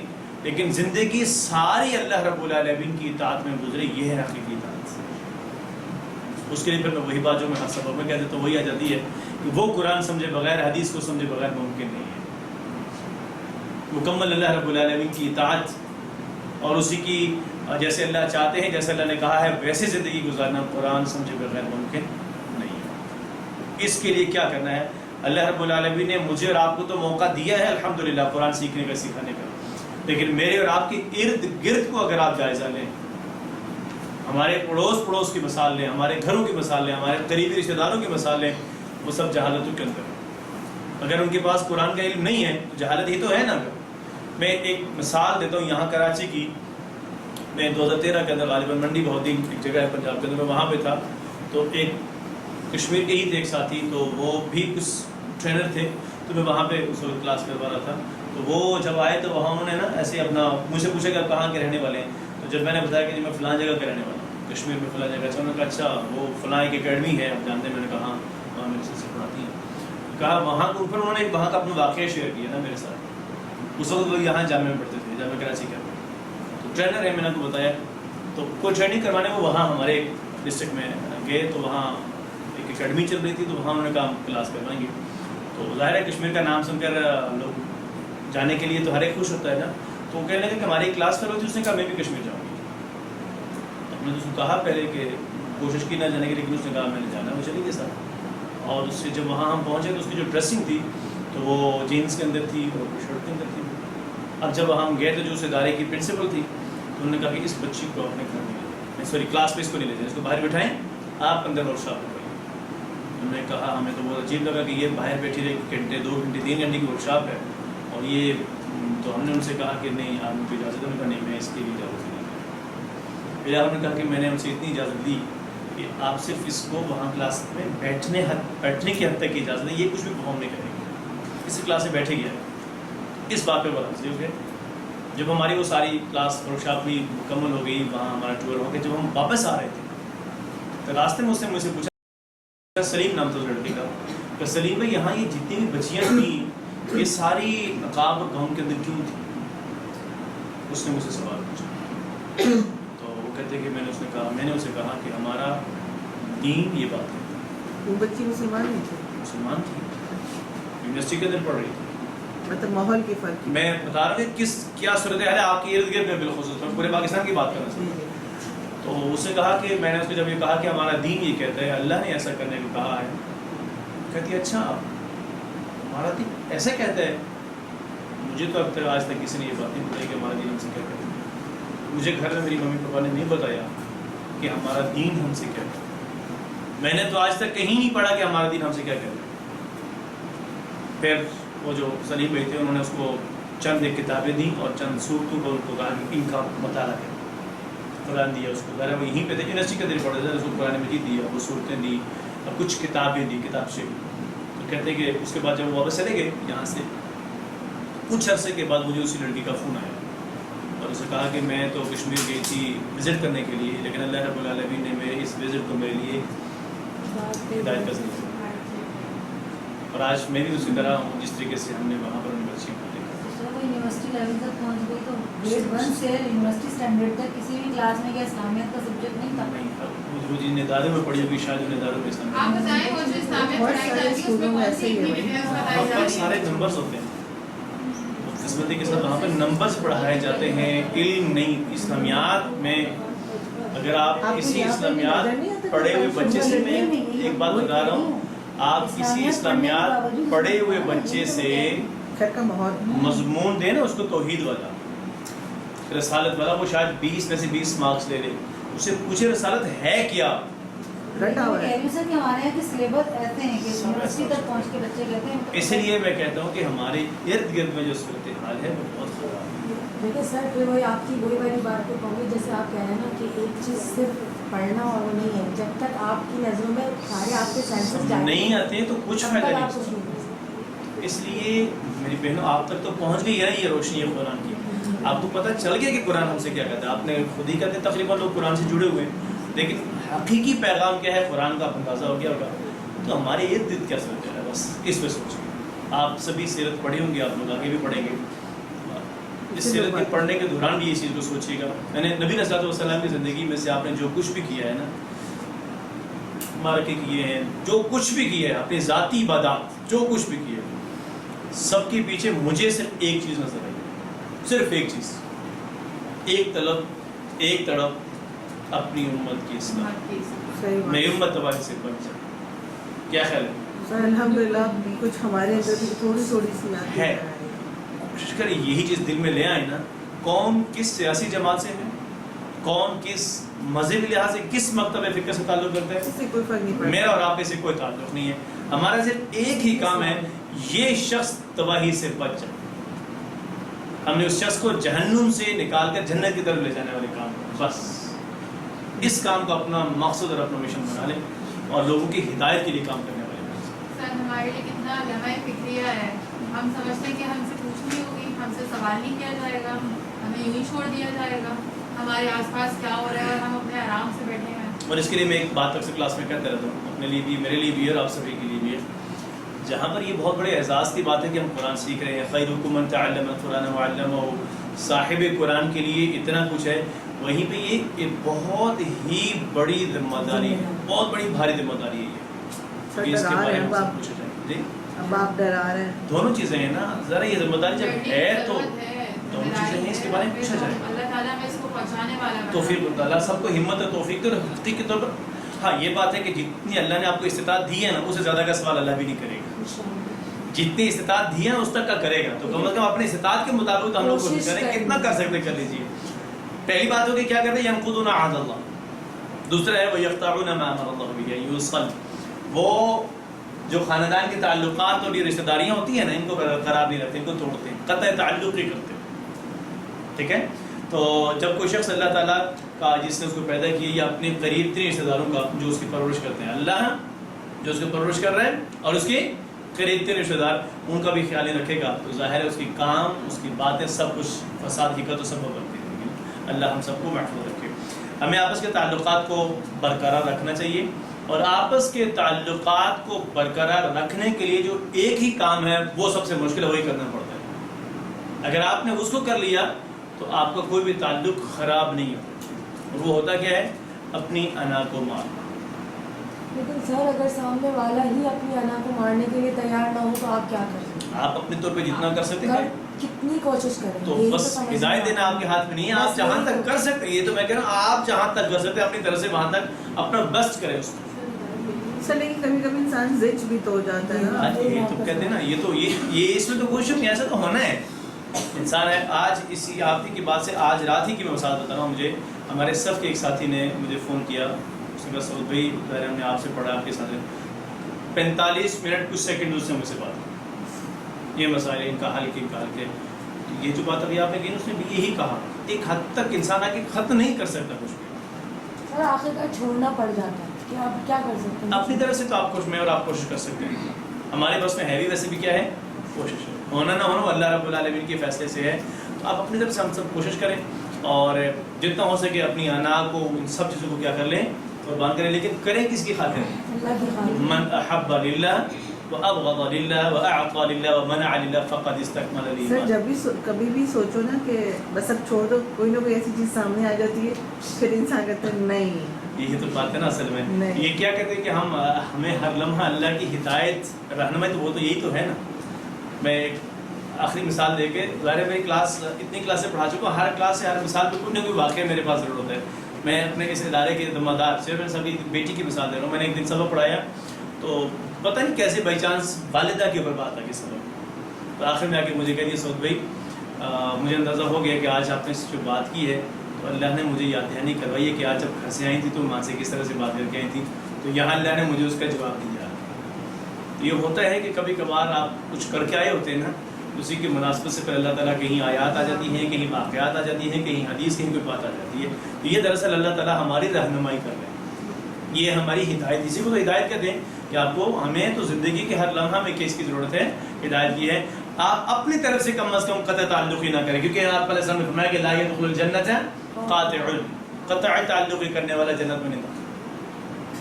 لیکن زندگی ساری اللہ رب العالمین کی اطاعت میں گزرے، یہ ہے حقیقی اطاعت۔ اس کے لیے پھر میں وہی بات جو میں ہر سبق میں کہہ دیتا ہوں وہی آ جاتی ہے کہ وہ قرآن سمجھے بغیر، حدیث کو سمجھے بغیر ممکن نہیں ہے۔ مکمل اللہ رب العالمین کی اطاعت اور اسی کی جیسے اللہ چاہتے ہیں، جیسے اللہ نے کہا ہے ویسے زندگی گزارنا قرآن سمجھے بغیر ممکن نہیں ہے۔ اس کے لیے کیا کرنا ہے؟ اللہ رب العالمین نے مجھے اور آپ کو تو موقع دیا ہے الحمدللہ قرآن سیکھنے کا، سکھانے کا، لیکن میرے اور آپ کے ارد گرد کو اگر آپ جائزہ لیں، ہمارے پڑوس کی مثال لیں، ہمارے گھروں کی مثال لیں، ہمارے قریبی رشتہ داروں کی مثال لیں، وہ سب جہالتوں کے اندر ہیں۔ اگر ان کے پاس قرآن کا علم نہیں ہے تو جہالت ہی تو ہے نا۔ میں ایک مثال دیتا ہوں یہاں کراچی کی، میں 2013 کے اندر غالباً منڈی بہودین ایک جگہ ہے پنجاب کے اندر، میں وہاں پہ تھا، تو ایک کشمیر کے ہی تھے ایک ساتھی، تو وہ بھی کچھ ٹرینر تھے، تو میں وہاں پہ اس وقت کلاس کروا رہا تھا۔ تو وہ جب آئے تو وہاں انہوں نے نا ایسے اپنا مجھ سے پوچھا کہ آپ کہاں کے رہنے والے ہیں، تو جب میں نے بتایا کہ میں فلاں جگہ کا رہنے والا ہوں، کشمیر میں فلاں جگہ، انہوں نے کہا اچھا وہ فلاں ایک اکیڈمی ہے آپ جانتے ہیں؟ میں نے کہا ہاں، وہاں میرے سے پڑھاتی ہیں۔ کہا وہاں کو، پھر انہوں نے وہاں کا اپنا واقعہ شیئر کیا نا میرے ساتھ۔ اس وقت وہ یہاں جامعہ میں پڑھتے تھے، جامعہ کراچی کا، تو ٹرینر ہے، میں نے آپ کو بتایا، تو کوئی ٹریننگ کروانے وہ وہاں ہمارے ڈسٹرکٹ میں گئے، تو وہاں ایک اکیڈمی چل رہی تھی، تو وہاں انہوں نے کہا کلاس کروائیں گے۔ تو ظاہر ہے کشمیر کا نام سن کر لوگ جانے کے لیے تو ہر ایک خوش ہوتا ہے نا، تو وہ کہنے لگے کہ ہماری کلاس فیلو تھی، اس نے کہا میں بھی کشمیر جاؤں گی۔ ہم نے تو اس کو کہا پہلے کہ کوشش کی نہ جانے کی، لیکن اس نے کہا میں نے جانا، وہ چلی گئی ساتھ۔ اور اس سے جب وہاں ہم پہنچے تو اس کی جو ڈریسنگ تھی تو وہ جینس کے اندر تھی اور شرٹ کے اندر تھی۔ اب جب وہاں ہم گئے تو جو اس ادارے کی پرنسپل تھی، تو انہوں نے کہا کہ اس بچی کو اپنے گھر میں، سوری کلاس میں اس کو نہیں لے جائیں، اس کو باہر بٹھائیں، آپ اندر ورک شاپ میں۔ انہوں نے کہا، ہمیں تو بہت عجیب لگا کہ یہ باہر بیٹھی رہے، گھنٹے 2 گھنٹے 3 گھنٹے کی ورک شاپ ہے، اور یہ تو ہم نے ان سے کہا کہ نہیں آپ کو اجازت ہے؟ انہوں نے کہا نہیں میں اس کے لیے اجازت نہیں ہے۔ پھر آپ نے کہا کہ میں نے ان سے اتنی اجازت دی کہ آپ صرف اس کو وہاں کلاس میں بیٹھنے کی حد تک کی اجازت ہے، یہ کچھ بھی پرفارم نہیں کرے گی، اسی کلاس میں بیٹھے گیا۔ اس بات پہ بات ہو گئے۔ جب ہماری وہ ساری کلاس ورک شاپ بھی مکمل ہو گئی، وہاں ہمارا ٹور ہو گیا، جب ہم واپس آ رہے تھے تو راستے میں اس نے مجھ سے پوچھا، سلیم نام تھا لڑکے کا، کہ سلیم بھائی یہاں یہ جتنی بھی بچیاں تھیں یہ ساری نقاب اور گاؤن کے اندر کیوں تھی؟ اس نے مجھ سے سوال پوچھا، تو وہ کہتے کہ میں نے اسے کہا کہ ہمارا دین یہ بات ہے. وہ بچی مسلمان نہیں تھی, مسلمان تھی, یونیورسٹی کے اندر پڑھ رہی تھی. مطلب ماحول کی فرق. میں بتا رہا ہوں کہ کیا صورتحال ہے آپ کے ارد گرد میں, بالخصوص میں پورے پاکستان کی بات کرنا چاہتا ہوں. تو اس نے کہا کہ میں نے اس کو جب یہ کہا کہ ہمارا دین یہ کہتا ہے, اللہ نے ایسا کرنے کو کہا ہے, کہتی ہے اچھا ہمارا دین ایسا کہتا ہے. مجھے تو اب تک آج تک کسی نے یہ بات نہیں بتائی کہ ہمارا دین ہم سے کیا کہتا ہے. مجھے گھر میں میری ممی پاپا نے نہیں بتایا کہ ہمارا دین ہم سے کیا کہتا ہے. میں نے تو آج تک کہیں نہیں پڑھا کہ ہمارا دین ہم سے کیا کہتا ہے. پھر وہ جو سلیم بھائی تھے انہوں نے اس کو چند ایک کتابیں دیں اور چند صورتوں کو ان کو کہا کہ ان کا مطالعہ کریں. قرآن دیا اس کو, ذرا وہ یہیں پہ تھے یونیورسٹی کے اندر پڑھا تھا, اس کو قرآن مجید دیا, وہ صورتیں دی اور کچھ کتابیں دی, کتاب سے. تو کہتے کہ اس کے بعد جب وہ واپس چلے گئے یہاں سے, کچھ عرصے کے بعد مجھے اسی لڑکی کا فون آیا اور اسے کہا کہ میں تو کشمیر گئی تھی وزٹ کرنے کے لیے, لیکن اللہ رب العالمین نے میرے اس وزٹ کو میرے لیے ہدایت کا ذریعہ, اور آج میں بھی اسی طرح ہوں جس طریقے سے ہم نے وہاں پر یونیورسٹی کو دیکھا. یونیورسٹی لیول تک پہنچ گئی تو گریڈ 1 سے یونیورسٹی اسٹینڈرڈ تک کسی بھی کلاس میں کیا اسلامیت کا سبجیکٹ نہیں تھا. نہیں تھا, وہ جن اداروں میں پڑھی ہوگی شاید ان اداروں میں اسلام آپ بتائیں وہ جو اسلامیت پڑھائی جاتی ہے اس میں کون سی ایکٹیویٹیز بتائی وہاں پر جاتی سارے ہیں؟ نمبرز ہوتے ہیں, قسمتی کے ساتھ وہاں پہ نمبرز پڑھائے جاتے ہیں, علم نہیں. اسلامیات میں اگر آپ کسی اسلامیات پڑھے ہوئے بچے سے, میں ایک بات بتا رہا ہوں, آپ کسی اسلامیات پڑھے ہوئے بچے سے گھر کا ماحول مضمون دیں نا اس کو توحید والا, رسالت والا, وہ شاید 20 میں سے 20 مارکس لے لے. اسے پوچھے رسالت ہے کیا, رٹا ہوا ہے. سر کہ ہمارے یہاں کے سلیبس ایسے ہیں کہ یونیورسٹی تک پہنچ کے بچے کہتے ہیں. اس لیے میں کہتا ہوں کہ ہمارے ارد گرد میں جو صورتحال ہے وہ بہت خراب ہے. دیکھیں سر, پھر وہی آپ کی وہی والی بات پہ کہوں گی, جیسے آپ کہہ رہے ہیں نا کہ ایک چیز صرف پڑھنا اور وہ نہیں ہے, جب تک آپ کی نظروں میں سارے آپ کے سینسز نہیں آتے ہیں تو کچھ فائدہ آپ نہیں. کچھ نہیں کر سکتے. اس لیے میری بہنوں آپ تک تو پہنچ گئی ہے یہ روشنی قرآن کی, آپ کو پتہ چل گیا کہ قرآن ہم سے کیا کہتا ہے. آپ نے خود ہی کہتے ہیں تقریباً لوگ قرآن سے جڑے ہوئے ہیں, لیکن حقیقی پیغام کیا ہے قرآن کا اندازہ ہو گیا ہوگا. تو ہمارے ارد گرد کیا سوچ ہے, بس اس پہ سوچیں. آپ سبھی سیرت پڑھے ہوں گے, آپ لوگ آگے بھی پڑھیں گے. اس سیرت کے پڑھنے کے دوران بھی یہ چیز کو سوچیے گا. میں نے نبی صلی اللہ علیہ وسلم کی زندگی میں سے آپ نے جو کچھ بھی کیا ہے نا, مارکے کیے ہیں, جو کچھ بھی کیا ہے, اپنی ذاتی عبادات جو کچھ بھی کیا ہے, سب کے پیچھے مجھے صرف ایک چیز نظر آئی, صرف ایک چیز, ایک تڑپ اپنی امت کی اصلاح. صحیح میں بات. امت تباہی سے بچ جائے. کیا خیال ہے؟ سر الحمدللہ کچھ ہمارے اندر بھی تھوڑی سی آتی ہے. کوشش کریں یہی چیز دل میں لے آئیں نا. کون کس سیاسی جماعت سے ہے, کون کس مذہبی لحاظ سے, کس مکتب فکر سے تعلق کرتا ہے, اس سے کوئی فرق نہیں پڑتا. میرا اور آپ میں سے کوئی تعلق نہیں ہے. ہمارا صرف ایک ہی کام ہے, یہ شخص تباہی سے بچ جائے. ہم نے اس شخص کو جہنم سے نکال کر جنت کی طرف لے جانے والے کام, بس اس کام کو اپنا مقصد اور اپنا مشن بنا لیں اور لوگوں کی ہدایت کے لیے کام کرنے والے. سر ہمارے لیے کتنا لمحہ فکریہ ہے. ہم سمجھتے ہیں کہ ہم سے پوچھ نہیں ہوگی, ہم سے سوال نہیں کیا جائے گا, ہمیں یوں ہی چھوڑ دیا جائے گا, ہمارے آس پاس کیا ہو رہا ہے اور ہم اپنے آرام سے بیٹھے ہیں. اور اس کے لیے میں ایک بات اکثر کلاس میں کہتا رہتا ہوں, اپنے لیے بھی, میرے لیے بھی اور آپ سبھی کے لیے بھی ہے. جہاں پر یہ بہت بڑے اعزاز کی بات ہے کہ ہم قرآن سیکھ رہے ہیں, خیرکم من تعلم القرآن وعلمہ, صاحب قرآن کے لیے اتنا کچھ ہے, وہیں پہ یہ بہت ہی بڑی ذمہ داری ہے, بہت بڑی بھاری ذمہ داری ہے سر یہ, کہ اس کے ڈرا بارے رہے میں ہیں سب پوچھا جائے. جی اب آپ ڈرا رہے ہیں. دونوں چیزیں ہیں نا, ذرا یہ ذمہ داری جب ہے تو دونوں چیزیں ہیں, اس کے بارے میں پوچھا جائے. اللہ تعالیٰ میں اس کو پہنچانے والا بنا. توفیق اللہ سب کو ہمت اور توفیق تو حقیقی طور پر. ہاں یہ بات ہے کہ جتنی اللہ نے آپ کو استطاعت دی ہے نا, اس سے زیادہ کا سوال اللہ بھی نہیں کرے گا. جتنی استطاعت دی ہے اس تک کا کرے گا, تو کم از کم اپنے استطاعت کے مطابق ہم لوگ کوشش کریں, کتنا کر سکتے کر لیجیے. پہلی بات ہوگی کیا کرتے ہیں, ینقضون عہد اللہ. دوسرا ہے ویقطعون ما امر اللہ بہ ان یوصل. وہ جو خاندان کے تعلقات اور یہ رشتہ داریاں ہوتی ہیں نا, ان کو قرار نہیں رکھتے, ان کو توڑتے ہیں, قطع تعلق ہی کرتے ہیں. ٹھیک ہے. تو جب کوئی شخص اللہ تعالیٰ کا جس نے اس کو پیدا کیا یا اپنے قریب ترین رشتہ داروں کا جو اس کی پرورش کرتے ہیں, اللہ جو اس کی پرورش کر رہے ہیں اور اس کے قریب ترین رشتہ دار, ان کا بھی خیال ہی رکھے گا, تو ظاہر ہے اس کی کام, اس کی باتیں سب کچھ فساد کی کا تو سبب بنتی ہیں. اللہ ہم سب کو محفوظ رکھے. ہمیں آپس کے تعلقات کو برقرار رکھنا چاہیے, اور آپس کے تعلقات کو برقرار رکھنے کے لیے جو ایک ہی کام ہے وہ سب سے مشکل ہے, وہی کرنا پڑتا ہے. اگر آپ نے اس کو کر لیا تو آپ کا کوئی بھی تعلق خراب نہیں ہوتا. اور وہ ہوتا کیا ہے؟ اپنی انا کو مارنا. لیکن سر اگر سامنے والا ہی اپنی انا کو مارنے کے لیے تیار نہ ہو تو آپ کیا کر سکتے ہیں؟ آپ اپنے طور پہ جتنا کر سکتے ہیں کتنی کوشش کریں تو یہی بس سمجھ ہدایت دینا آپ کے ہاتھ میں نہیں ہے. آپ جہاں تک کر سکتے ہیں, یہ تو میں کہہ رہا ہوں, آپ جہاں تک کر سکتے ہیں اپنی طرف سے وہاں تک اپنا بیسٹ کریں اس کو. سر لیکن کبھی کبھی انسان زج بھی تو ہو جاتا ہے نا. یہ تو کہتے ہیں نا, یہ اس میں تو کوئی شک نہیں, ایسا تو ہونا ہے. انسان ہے. آج اسی آپ ہی کی بات سے آج رات ہی کی میں مثال بتا رہا ہوں. مجھے ہمارے صف کے ایک ساتھی نے مجھے فون کیا, اس نے کہا سعود بھائی ہم نے آپ سے پڑھا, آپ کے ساتھ 45 منٹ کچھ سیکنڈ اس سے مجھ سے بات کی, یہ مسائل ان کا حل کے یہ جو بات ابھی آپ نے کی اس نے بھی یہی کہا. ایک حد تک انسان آ کے ختم نہیں کر سکتا کچھ بھی, سر آخر کار چھوڑنا پڑ جاتا ہے کہ آپ کیا کر سکتے ہیں. اپنی طرف سے تو آپ میں اور آپ کوشش کر سکتے ہیں. ہمارے بس میں ہے بھی, ویسے بھی کیا ہے کوشش ہے. ہونا نہ ہونا اللہ رب العالمین کے فیصلے سے ہے. تو آپ اپنی طرف سے ہم سب کوشش کریں اور جتنا ہو سکے اپنی انا کو, ان سب چیزوں کو کیا کر لیں, قربان کریں. لیکن کریں کس کی خاطر؟ اللہ کی خاطر. من احب للہ وابغض للہ واعطى للہ ومنع للہ فقد استکمل سر الایمان. جب بھی کبھی بھی سوچو نا کہ بس اب چھوڑ دو, کوئی نہ کوئی ایسی چیز سامنے آ جاتی ہے, پھر انسان کہتا ہے نہیں. یہی تو بات ہے نا اصل میں. نہیں. یہ کیا کہتے ہیں کہ ہمیں ہر لمحہ اللہ کی ہدایت رہنمائی, تو وہ تو یہی تو ہے نا. میں ایک آخری مثال دے کے, ظاہر میں کلاس اتنی کلاسیں پڑھا چکا ہوں, ہر کلاس سے ہر مثال پہ کوئی نہ کوئی واقعہ میرے پاس ضرور ہوتا ہے. میں اپنے اس ادارے کے ذمہ دار, صرف میں سبھی بیٹی کی مثال دے رہا ہوں. میں نے ایک دن سبق پڑھایا تو پتہ نہیں کیسے بائی چانس والدہ کے اوپر بات آ گئی سبق. تو آخر میں آ کے مجھے کہہ دیا سعود بھائی مجھے اندازہ ہو گیا کہ آج آپ نے جو بات کی ہے تو اللہ نے مجھے یاد دہانی کروائی ہے کہ آج جب گھر سے آئی تھی تو ماں سے کس طرح سے بات کر کے آئی تھی, تو یہاں اللہ نے مجھے اس کا جواب دیا. تو یہ ہوتا ہے کہ کبھی کبھار آپ کچھ کر کے آئے ہوتے ہیں نا, اسی کی مناسبت سے پھر اللہ تعالیٰ کہیں آیات آ جاتی ہیں, کہیں واقعات آ جاتی ہیں, کہیں حدیث, کہیں کوئی بات آ جاتی ہے. تو یہ دراصل اللہ تعالیٰ ہماری رہنمائی کر رہے ہیں, یہ ہماری ہدایت, اسی کو تو ہدایت کہتے ہیں کہ آپ کو, ہمیں تو زندگی کے ہر لمحہ میں کس کی ضرورت ہے, ہدایت کی ہے. آپ اپنی طرف سے کم از کم قطع تعلق ہی نہ کریں, کیونکہ آپ علیہ السلام نے فرمایا کہ لا يدخل الجنت قاطع, قطع تعلق کرنے والا جنت میں نہیں داخل.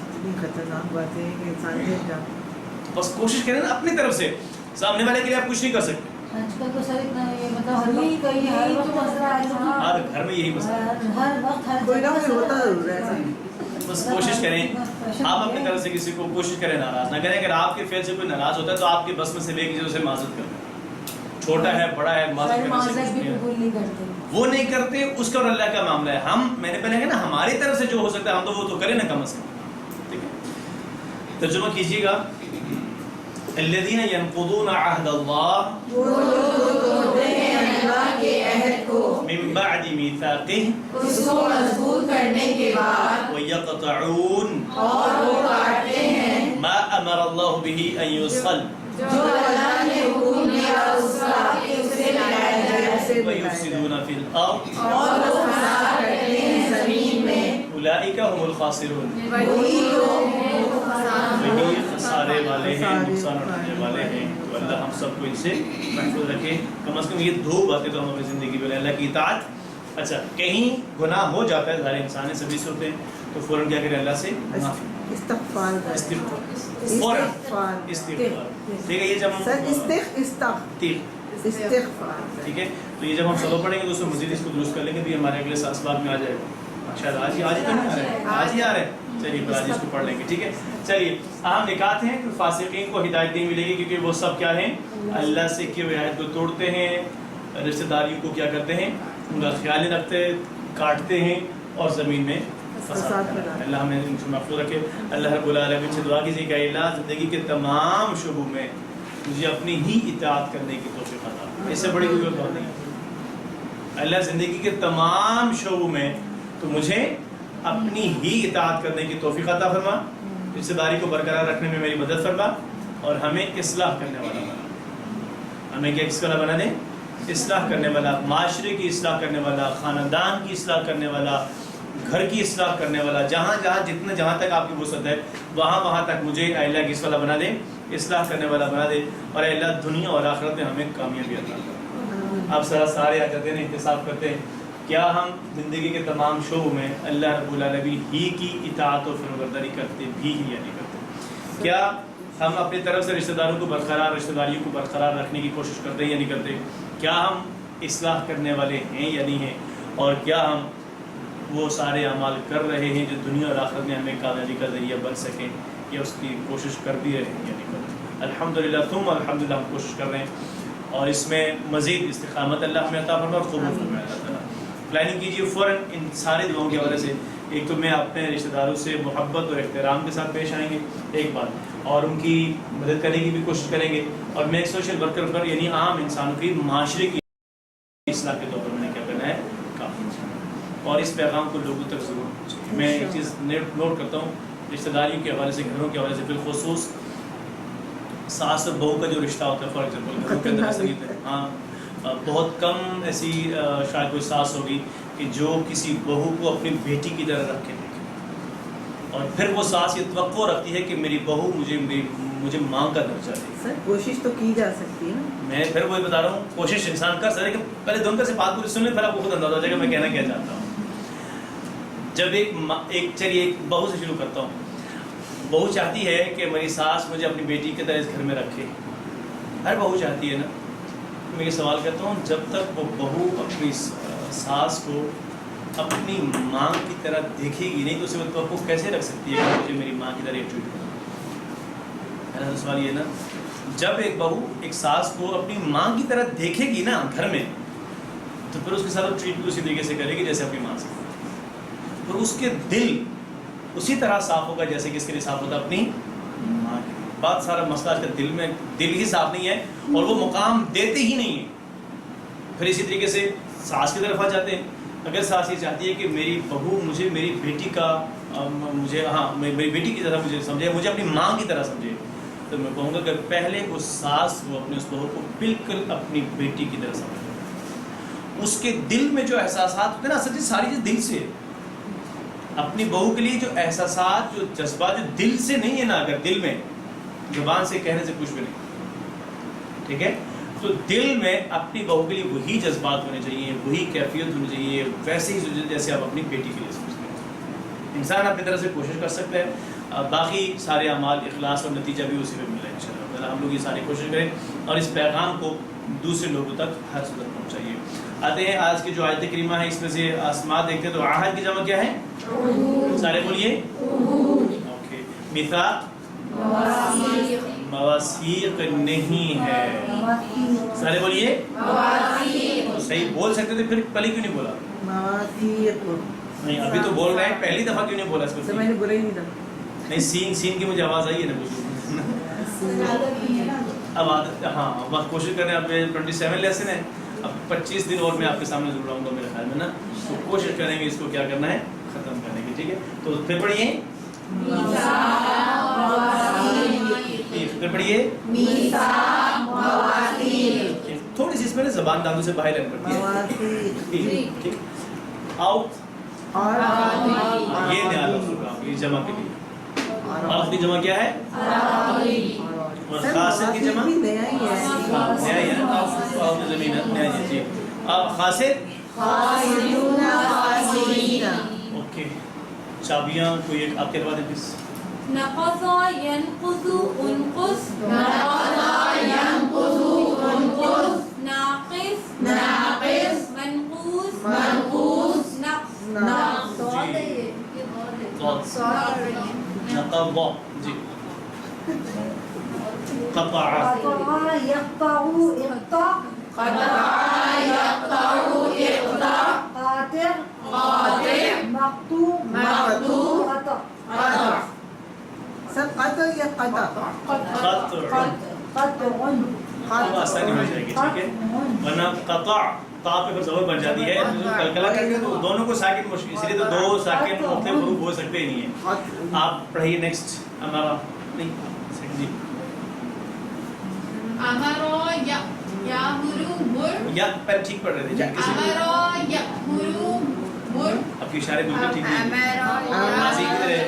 اتنی خطرناک بات ہے کہ انسان جھک جاتا. بس کوشش کریں نا اپنی طرف سے, سامنے والے کے لیے آپ کچھ نہیں کر سکتے. آج کل تو سر اتنا یہ مطلب ہر وقت مسئلہ ہے, ہر گھر میں یہی مسئلہ ہے, ہر وقت ہر کوئی نہ کوئی ہوتا ضرور ہے ایسا. بس کوشش کریں آپ اپنی طرف سے کسی کو کوشش کریں ناراض نہ کریں. اگر آپ کے فعل سے کوئی ناراض ہوتا ہے تو آپ کے بس میں سے ایک چیزوں سے معذرت کریں, چھوٹا ہے بڑا ہے, معذرت کرنے سے بھی قبول نہیں کرتے, وہ نہیں کرتے, اس کا اور اللہ کا معاملہ ہے. ہم, میں نے پہلے کہا نا, ہماری طرف سے جو ہو سکتا ہے ہم تو وہ تو کریں نا کم از کم. ٹھیک ہے, ترجمہ کیجیے گا. الذین ینقضون عہد اللہ, وہ لوگ توڑتے ہیں اللہ کے عہد کو من بعد میثاقہ, اس کو مضبوط کرنے کے بعد, ویقطعون اور وہ کاٹتے ہیں ما امر اللہ به ان یوصل, جو اللہ نے حکم دیا اس کا کہ اسے ملایا جائے, ویفسدون فی الارض, اور وہ فساد کرتے ہیں زمین میں, اولئک هم الخاسرون, وہی لوگ ہیں جو وہی خسارے والے ہیں, نقصان اٹھانے والے ہیں. تو اللہ ہم سب کو ان سے محفوظ رکھے. کم از کم یہ دو باتیں تو ہم اپنی زندگی میں, اللہ کی اطاعت. اچھا کہیں گناہ ہو جاتا ہے, سارے انسان سبھی سے ہوتے ہیں, تو فوراً کیا کرے, اللہ سے معافی, استغفار کریں. استغفار, فوراً استغفار. ٹھیک ہے, یہ جب سر ہم استغفار, ٹھیک ہے, تو یہ جب ہم سبق پڑھیں گے تو اس میں مزید اس کو درست کر لیں گے, بھی ہمارے اگلے اسباب میں آ جائے گا. شاید آج ہی تو نہیں آ رہے ہیں, آج ہی آ رہے ہیں. چلیے پھر آج اس کو پڑھ لیں گے. ٹھیک ہے, چلیے اہم نکات ہیں کہ فاسقین کو ہدایت نہیں ملے گی, کیونکہ وہ سب کیا ہیں, اللہ سے کی ہوئی آیت کو توڑتے ہیں, رشتہ داریوں کو کیا کرتے ہیں, ان کا خیال نہیں رکھتے, کاٹتے ہیں اور زمین میں فساد کرتے ہیں. اللہ ہمیں ان سے محفوظ رکھے. اللہ رب العالمین سے دعا کیجیے کہ اللہ زندگی کے تمام شعبوں میں مجھے اپنی ہی اطاعت کرنے کی توفیق عطا, اس سے بڑی کوئی بات نہیں. اللہ زندگی کے تمام شعبوں میں تو مجھے اپنی ہی اطاعت کرنے کی توفیق عطا فرما, رشتہ داری کو برقرار رکھنے میں میری مدد فرما, اور ہمیں اصلاح کرنے والا بنا. ہمیں کیا کس والا بنا دیں, اصلاح کرنے والا, معاشرے کی اصلاح کرنے والا, خاندان کی اصلاح کرنے والا, گھر کی اصلاح کرنے والا. جہاں جہاں تک آپ کی وسعت ہے وہاں تک مجھے اے اللہ کس والا بنا دے, اصلاح کرنے والا بنا دے. اور اے اللہ دنیا اور آخرت میں ہمیں کامیابی عطا کر. آپ سارے آ جاتے ہیں, احتساب کرتے ہیں, کیا ہم زندگی کے تمام شعبوں میں اللہ رب العالمین ہی کی اطاعت و فرمانبرداری کرتے بھی ہی یا نہیں کرتے؟ کیا ہم اپنی طرف سے رشتہ داروں کو برقرار, رشتہ داریوں کو برقرار رکھنے کی کوشش کرتے ہیں یا نہیں کرتے؟ کیا ہم اصلاح کرنے والے ہیں یا نہیں ہیں؟ اور کیا ہم وہ سارے اعمال کر رہے ہیں جو دنیا اور آخرت میں ہمیں کامیابی کا ذریعہ بن سکیں، یا اس کی کوشش کر بھی رہے ہیں یا نہیں کر رہے؟ الحمدللہ الحمدللہ ہم کوشش کر رہے ہیں، اور اس میں مزید استقامت اللہ ہمیں عطا فرمائے اور قبول فرمائے اللہ تعالیٰ۔ پلاننگ کیجیے فوراً ان سارے دعاؤں کے حوالے سے۔ ایک تو میں اپنے رشتہ داروں سے محبت اور احترام کے ساتھ پیش آئیں گے، ایک بات، اور ان کی مدد کرنے کی بھی کوشش کریں گے، اور میں ایک سوشل ورکر پر یعنی عام انسانوں کی معاشرے کی اصلاح کے طور پر میں نے کیا کرنا ہے، کام، اور اس پیغام کو لوگوں تک ضرور۔ میں ایک چیز نوٹ کرتا ہوں رشتہ داریوں کے حوالے سے، گھروں کے حوالے سے، بالخصوص ساس اور بہو کا جو رشتہ ہوتا ہے، فار ایگزامپل گھروں کے اندر ایسا نہیں ہوتا ہے۔ ہاں، بہت کم ایسی شاید کوئی ساس ہوگی کہ جو کسی بہو کو اپنی بیٹی کی طرح رکھ کے دیکھے، اور پھر وہ ساس یہ توقع رکھتی ہے کہ میری بہو مجھے ماں کا درجہ دے۔ سر کوشش تو کی جا سکتی ہے نا۔ میں پھر وہی بتا رہا ہوں، کوشش انسان کر سکے کہ پہلے دونوں سے بات پوری سن لیں، پھر آپ کو خود اندازہ ہو جائے گا میں کہنا کیا چاہتا ہوں۔ جب چلیے ایک بہو سے شروع کرتا ہوں۔ بہو چاہتی ہے کہ میری ساس مجھے اپنی بیٹی کی طرح اس گھر میں رکھے، ہر بہو چاہتی ہے نا۔ میں یہ سوال کرتا ہوں، جب تک وہ بہو اپنی ساس کو اپنی ماں کی طرح دیکھے گی نہیں تو اسے وہ توقع کیسے رکھ سکتی ہے کہ مجھے میری ماں کی طرح ٹریٹ کرے؟ میرا سوال یہ نا، جب ایک بہو ایک ساس کو اپنی ماں کی طرح دیکھے گی نا گھر میں، تو پھر اس کے ساتھ ٹریٹ بھی اسی طریقے سے کرے گی جیسے اپنی ماں سے، اور اس کے دل اسی طرح صاف ہوگا جیسے کہ اس کے لیے صاف ہوتا اپنی ماں کے۔ بات سارا مسئلہ آج کل دل ہی صاف نہیں ہے، اور وہ مقام دیتے ہی نہیں ہیں۔ پھر اسی طریقے سے ساس کی طرف آ جاتے ہیں۔ اگر ساس یہ چاہتی ہے کہ میری بہو مجھے میری بیٹی کا میری بیٹی کی طرح مجھے سمجھے، مجھے اپنی ماں کی طرح سمجھے، تو میں کہوں گا کہ پہلے اس ساس کو اپنی اس بہو کو بالکل اپنی بیٹی کی طرح سمجھے۔ اس کے دل میں جو احساسات ہوتے ہیں نا، سچی ساری چیز دل سے، اپنی بہو کے لیے جو احساسات جو جذبات جو دل سے نہیں ہے نا، اگر دل میں، زبان سے کہنے سے کچھ بھی نہیں، ٹھیک ہے، تو دل میں اپنی بہو کے لیے وہی جذبات ہونے چاہیے، وہی کیفیت ہونی چاہیے، ویسے ہی جیسے آپ اپنی بیٹی کے لیے سوچتے ہیں۔ انسان اپنی طرح سے کوشش کر سکتا ہے، باقی سارے اعمال اخلاص اور نتیجہ بھی اسی میں ملے ان شاء اللہ۔ ہم لوگ یہ ساری کوشش کریں اور اس پیغام کو دوسرے لوگوں تک ہر صورت پہنچائیے۔ آتے ہیں آج کی جو آیت کریمہ ہے، اس میں سے آسماء دیکھتے ہیں تو عہد کی جمع کیا ہے؟ سارے بولیے۔ اوکے، میثاق مواثیق نہیں ہے، سارے بولیے۔ صحیح بول سکتے تھے، پھر پہلے کیوں نہیں بولا؟ مواثیق نہیں، ابھی تو بول رہے ہیں، پہلی دفعہ کیوں نہیں بولا اس کو؟ سر میں نے بولا ہی نہیں تھا۔ نہیں، سین کی مجھے آواز آئی ہے نا کچھ۔ اب عادت، ہاں وقت کوشش کریں۔ اب 27 لیسن ہے، اب 25 دن اور میں آپ کے سامنے ضرور آؤں گا میرے خیال میں نا، تو کوشش کریں گے اس کو کیا کرنا ہے، ختم کرنے کی، ٹھیک ہے؟ تو پھر پڑھیے، پھر پڑھیے تھوڑی سی اس میں زبان دانتوں سے باہر رہنا پڑتی ہے، ٹھیک، آؤٹ، اور یہ نیا لفظ ہوگا یہ جمع کے لیے۔ عرف کی جمع کیا ہے؟ اور خاصر کی جمع نیا ہی ہے، نیا ہی ہے نا، زمین نیا جی۔ خاصر، اوکے، چابیاں کوئی ایک آپ کے بعد پلیز۔ نقض ينقض انقص ناقص منقوص نقص نقض جی، قطع، يقطع اقطع قاطع مقطوع قطع سر قطع یا قطع؟ قطع آسانی ہو جائے گی، ٹھیک ہے، ورنہ قطع تا پہ پھر زبر بن جاتی ہے، کلکلا کرتے ہیں تو دونوں کو ساکن مشکل، اس لیے تو دو ساکن مختلف حروف ہو سکتے ہی نہیں ہیں۔ آپ پڑھیے نیکسٹ، ہمارا نہیں جی، امرو یامرو مر، یا پہلے ٹھیک پڑھ رہے تھے جھٹکے سے، امرو یامرو مر، آپ کی اشارے بالکل ٹھیک نہیں، ماضی کی طرح،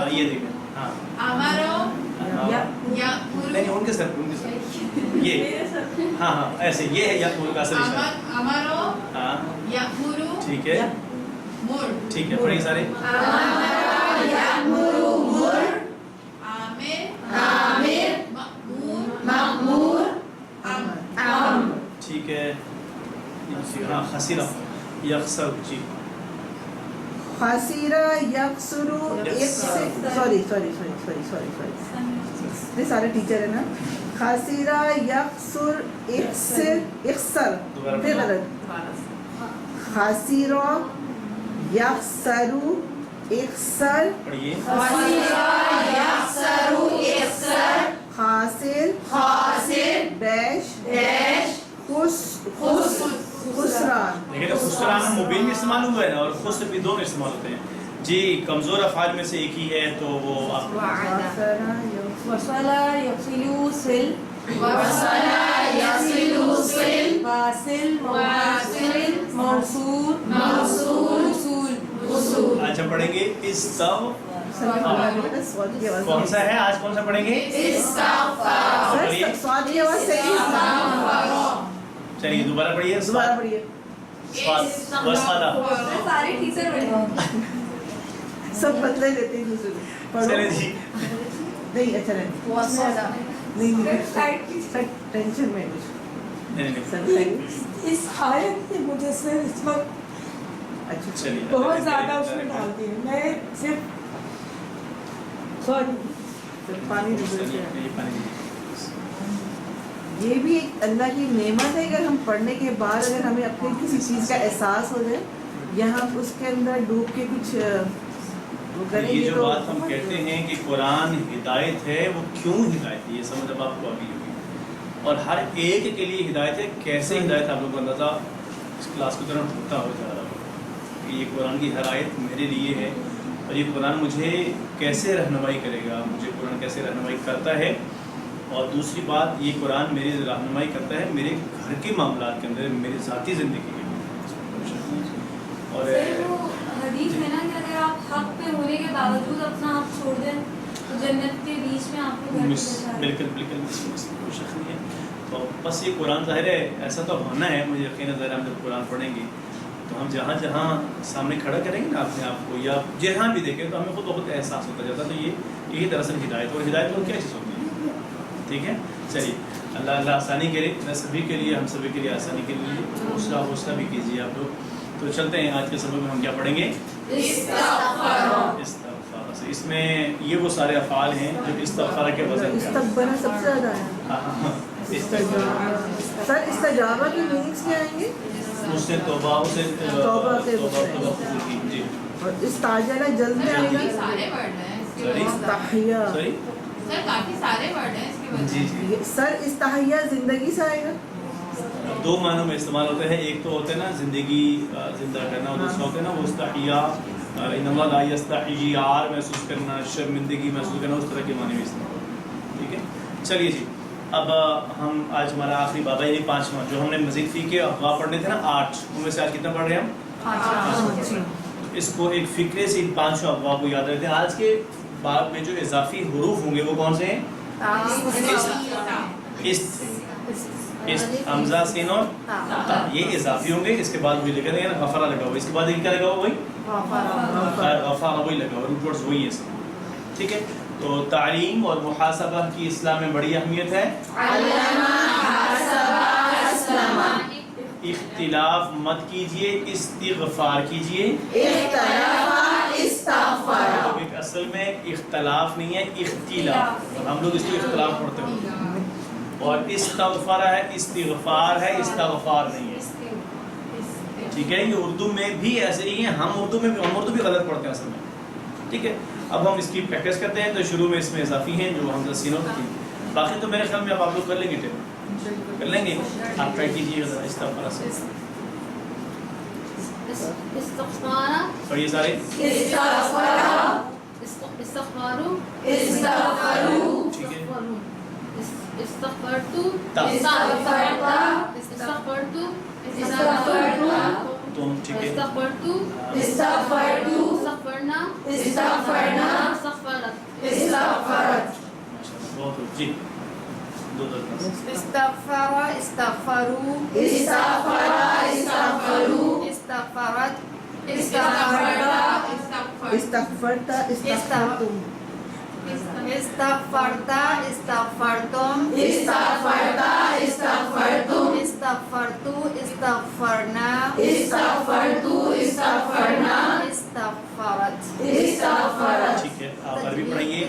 ہاں یہ دیکھیں، ہاں امرو نہیں یامرو، ان کے سر، ان کے سر، یہ ہاں ہاں ایسے، یہ ہے یا کا اصل اشارہ، امرو ہاں یامرو ٹھیک ہے، مر، ٹھیک ہے، پڑھیے سارے، عامر مأمور ٹھیک ہے، ہاں خسرہ یخسر جی، خاسرہ یکسر سوری نہیں سارے ٹیچر ہیں نا. خاسرہ یکسر اخسر پھر غلط. خاسرہ یخسر اخسر پڑھیے. خاسر ڈیش خسران. لیکن خسران مبین بھی استعمال ہوا ہے نا اور خسر بھی دونوں استعمال ہوتے ہیں. جی کمزور افعال میں سے ایک ہی ہے تو وہ آپ وصل یصل سل واصل موصول وصول. اچھا پڑھیں گے کون سا ہے آج کون سا پڑھیں گے؟ چلیے دوبارہ پڑھیے. سارے ٹیچر بنے سب بدلے لیتے ہیں دوسرے کو. چلے جی نہیں اچھا نہیں ٹینشن میں اس آیت نے مجھے سر اس وقت اچھا چلیے بہت زیادہ اس میں ڈال دی. میں صرف سوری پانی یہ بھی ایک اللہ کی نعمت ہے. اگر ہم پڑھنے کے بعد اگر ہمیں اپنے کسی چیز کا احساس ہو جائے یا ہم اس کے اندر ڈوب کے کچھ وہ کریں یہ گے جو تو بات ہم کہتے ہیں کہ قرآن ہدایت ہے وہ کیوں ہدایت ہے یہ سمجھ اب آپ کو ابھی ہوگی. اور ہر ایک کے لیے ہدایت ہے. کیسے ہدایت آپ لوگوں کو اندازہ اس کلاس کی طرح ہوتا ہو جا رہا ہو کہ یہ قرآن کی ہر آیت میرے لیے ہے اور یہ قرآن مجھے کیسے رہنمائی کرے گا, مجھے قرآن کیسے رہنمائی کرتا ہے. اور دوسری بات یہ قرآن میری رہنمائی کرتا ہے میرے گھر کے معاملات کے اندر, میری ذاتی زندگی کے اور حدیث میں نا کہ اگر آپ حق پہ ہونے کے باوجود اپنا آپ چھوڑ دیں تو جنت کے بیچ میں آپ کو بالکل کوئی شک نہیں ہے. تو بس یہ قرآن ظاہر ہے ایسا تو ہونا ہے. مجھے یقین ہے ظاہر ہم جب قرآن پڑھیں گے تو ہم جہاں جہاں سامنے کھڑا کریں گے نا اپنے آپ کو یا جہاں بھی دیکھیں تو ہمیں خود بہت احساس ہوتا جاتا. تو یہی دراصل ہدایت اور ہدایت اور کیا چیز ہوتی ہے. ٹھیک ہے چلیے اللہ آسانی کرے نہ سبھی کے لیے ہم سبھی کے لیے آسانی کے لیے حوصلہ بھی کیجیے آپ لوگ. تو چلتے ہیں آج کے سبق میں ہم کیا پڑھیں گے؟ استغفار. اس میں یہ وہ سارے افعال ہیں جو استغفار کے وزن پہ استغفار سب سے زیادہ ہے. سر استجابہ کی میننگز کیا آئیں گے؟ اس سے توبہ جی. اور استعجلہ جلد میں آئے گی. سارے ورڈ ہیں اس کے استحیا سر کافی سارے ورڈ ہیں اس کے بعد. جی جی سر استحیا زندگی سے آئے گا. دو معنوں میں استعمال ہوتا ہے. ایک تو ہوتا ہے نا زندگی زندہ کرنا اور دوسرا ہوتا ہے نا وہ استحیا ان اللہ لا یستحیی عار محسوس کرنا, شرمندگی محسوس کرنا, اس طرح کے معنی میں استعمال ہوتا ہے. ٹھیک ہے چلیے جی اب ہم آج ہمارا آخری بابا یعنی 5واں جو ہم نے مزید فی کے افواہ پڑھنے تھے نا 8 ان میں سے آج کتنا پڑھ رہے ہیں ہم؟ اس کو ایک فکرے سے ان 5 افواہ کو یاد رکھتے ہیں. آج کے باب میں جو اضافی حروف ہوں گے وہ کون سے ہیں؟ حمزہ سین اور تا یہ اضافی ہوں گے. اس کے بعد وہی لکھا دیں گے نا غفرہ لگا ہوا, اس کے بعد کیا لگا ہوا وہی غفرہ وہی لگا ہوا, روٹ ورڈز وہی ہیں سب. ٹھیک ہے تو تعلیم اور محاسبہ کی اسلام میں بڑی اہمیت ہے. اختلاف مت کیجئے استغفار کیجئے. اصل میں اختلاف نہیں ہے اختلاف, ہم لوگ اس کو اختلاف پڑھتے ہیں. اور استغفار ہے استغفار ہے استغفار نہیں ہے. ٹھیک ہے یہ اردو میں بھی ایسے ہی ہیں. ہم اردو بھی غلط پڑھتے ہیں اصل میں. ٹھیک ہے اب ہم اس کی پریکٹس کرتے ہیں. تو شروع میں اس میں اضافی ہیں جو حمزہ سین اور تھی. باقی تو میرے خیال میں اب آپ لوگ کر لیں گے کر لیں گے. آپ ٹرائی کیجیے ذرا استغفار سے پڑھیے سارے. ٹھیک ہے تم ٹھیک ہے بہت جی دو استغفر استغفروا استغفرت استغفرت استغفرتم استغفرت استغفرتم استغفرتو استغفرنا استغفرنا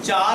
4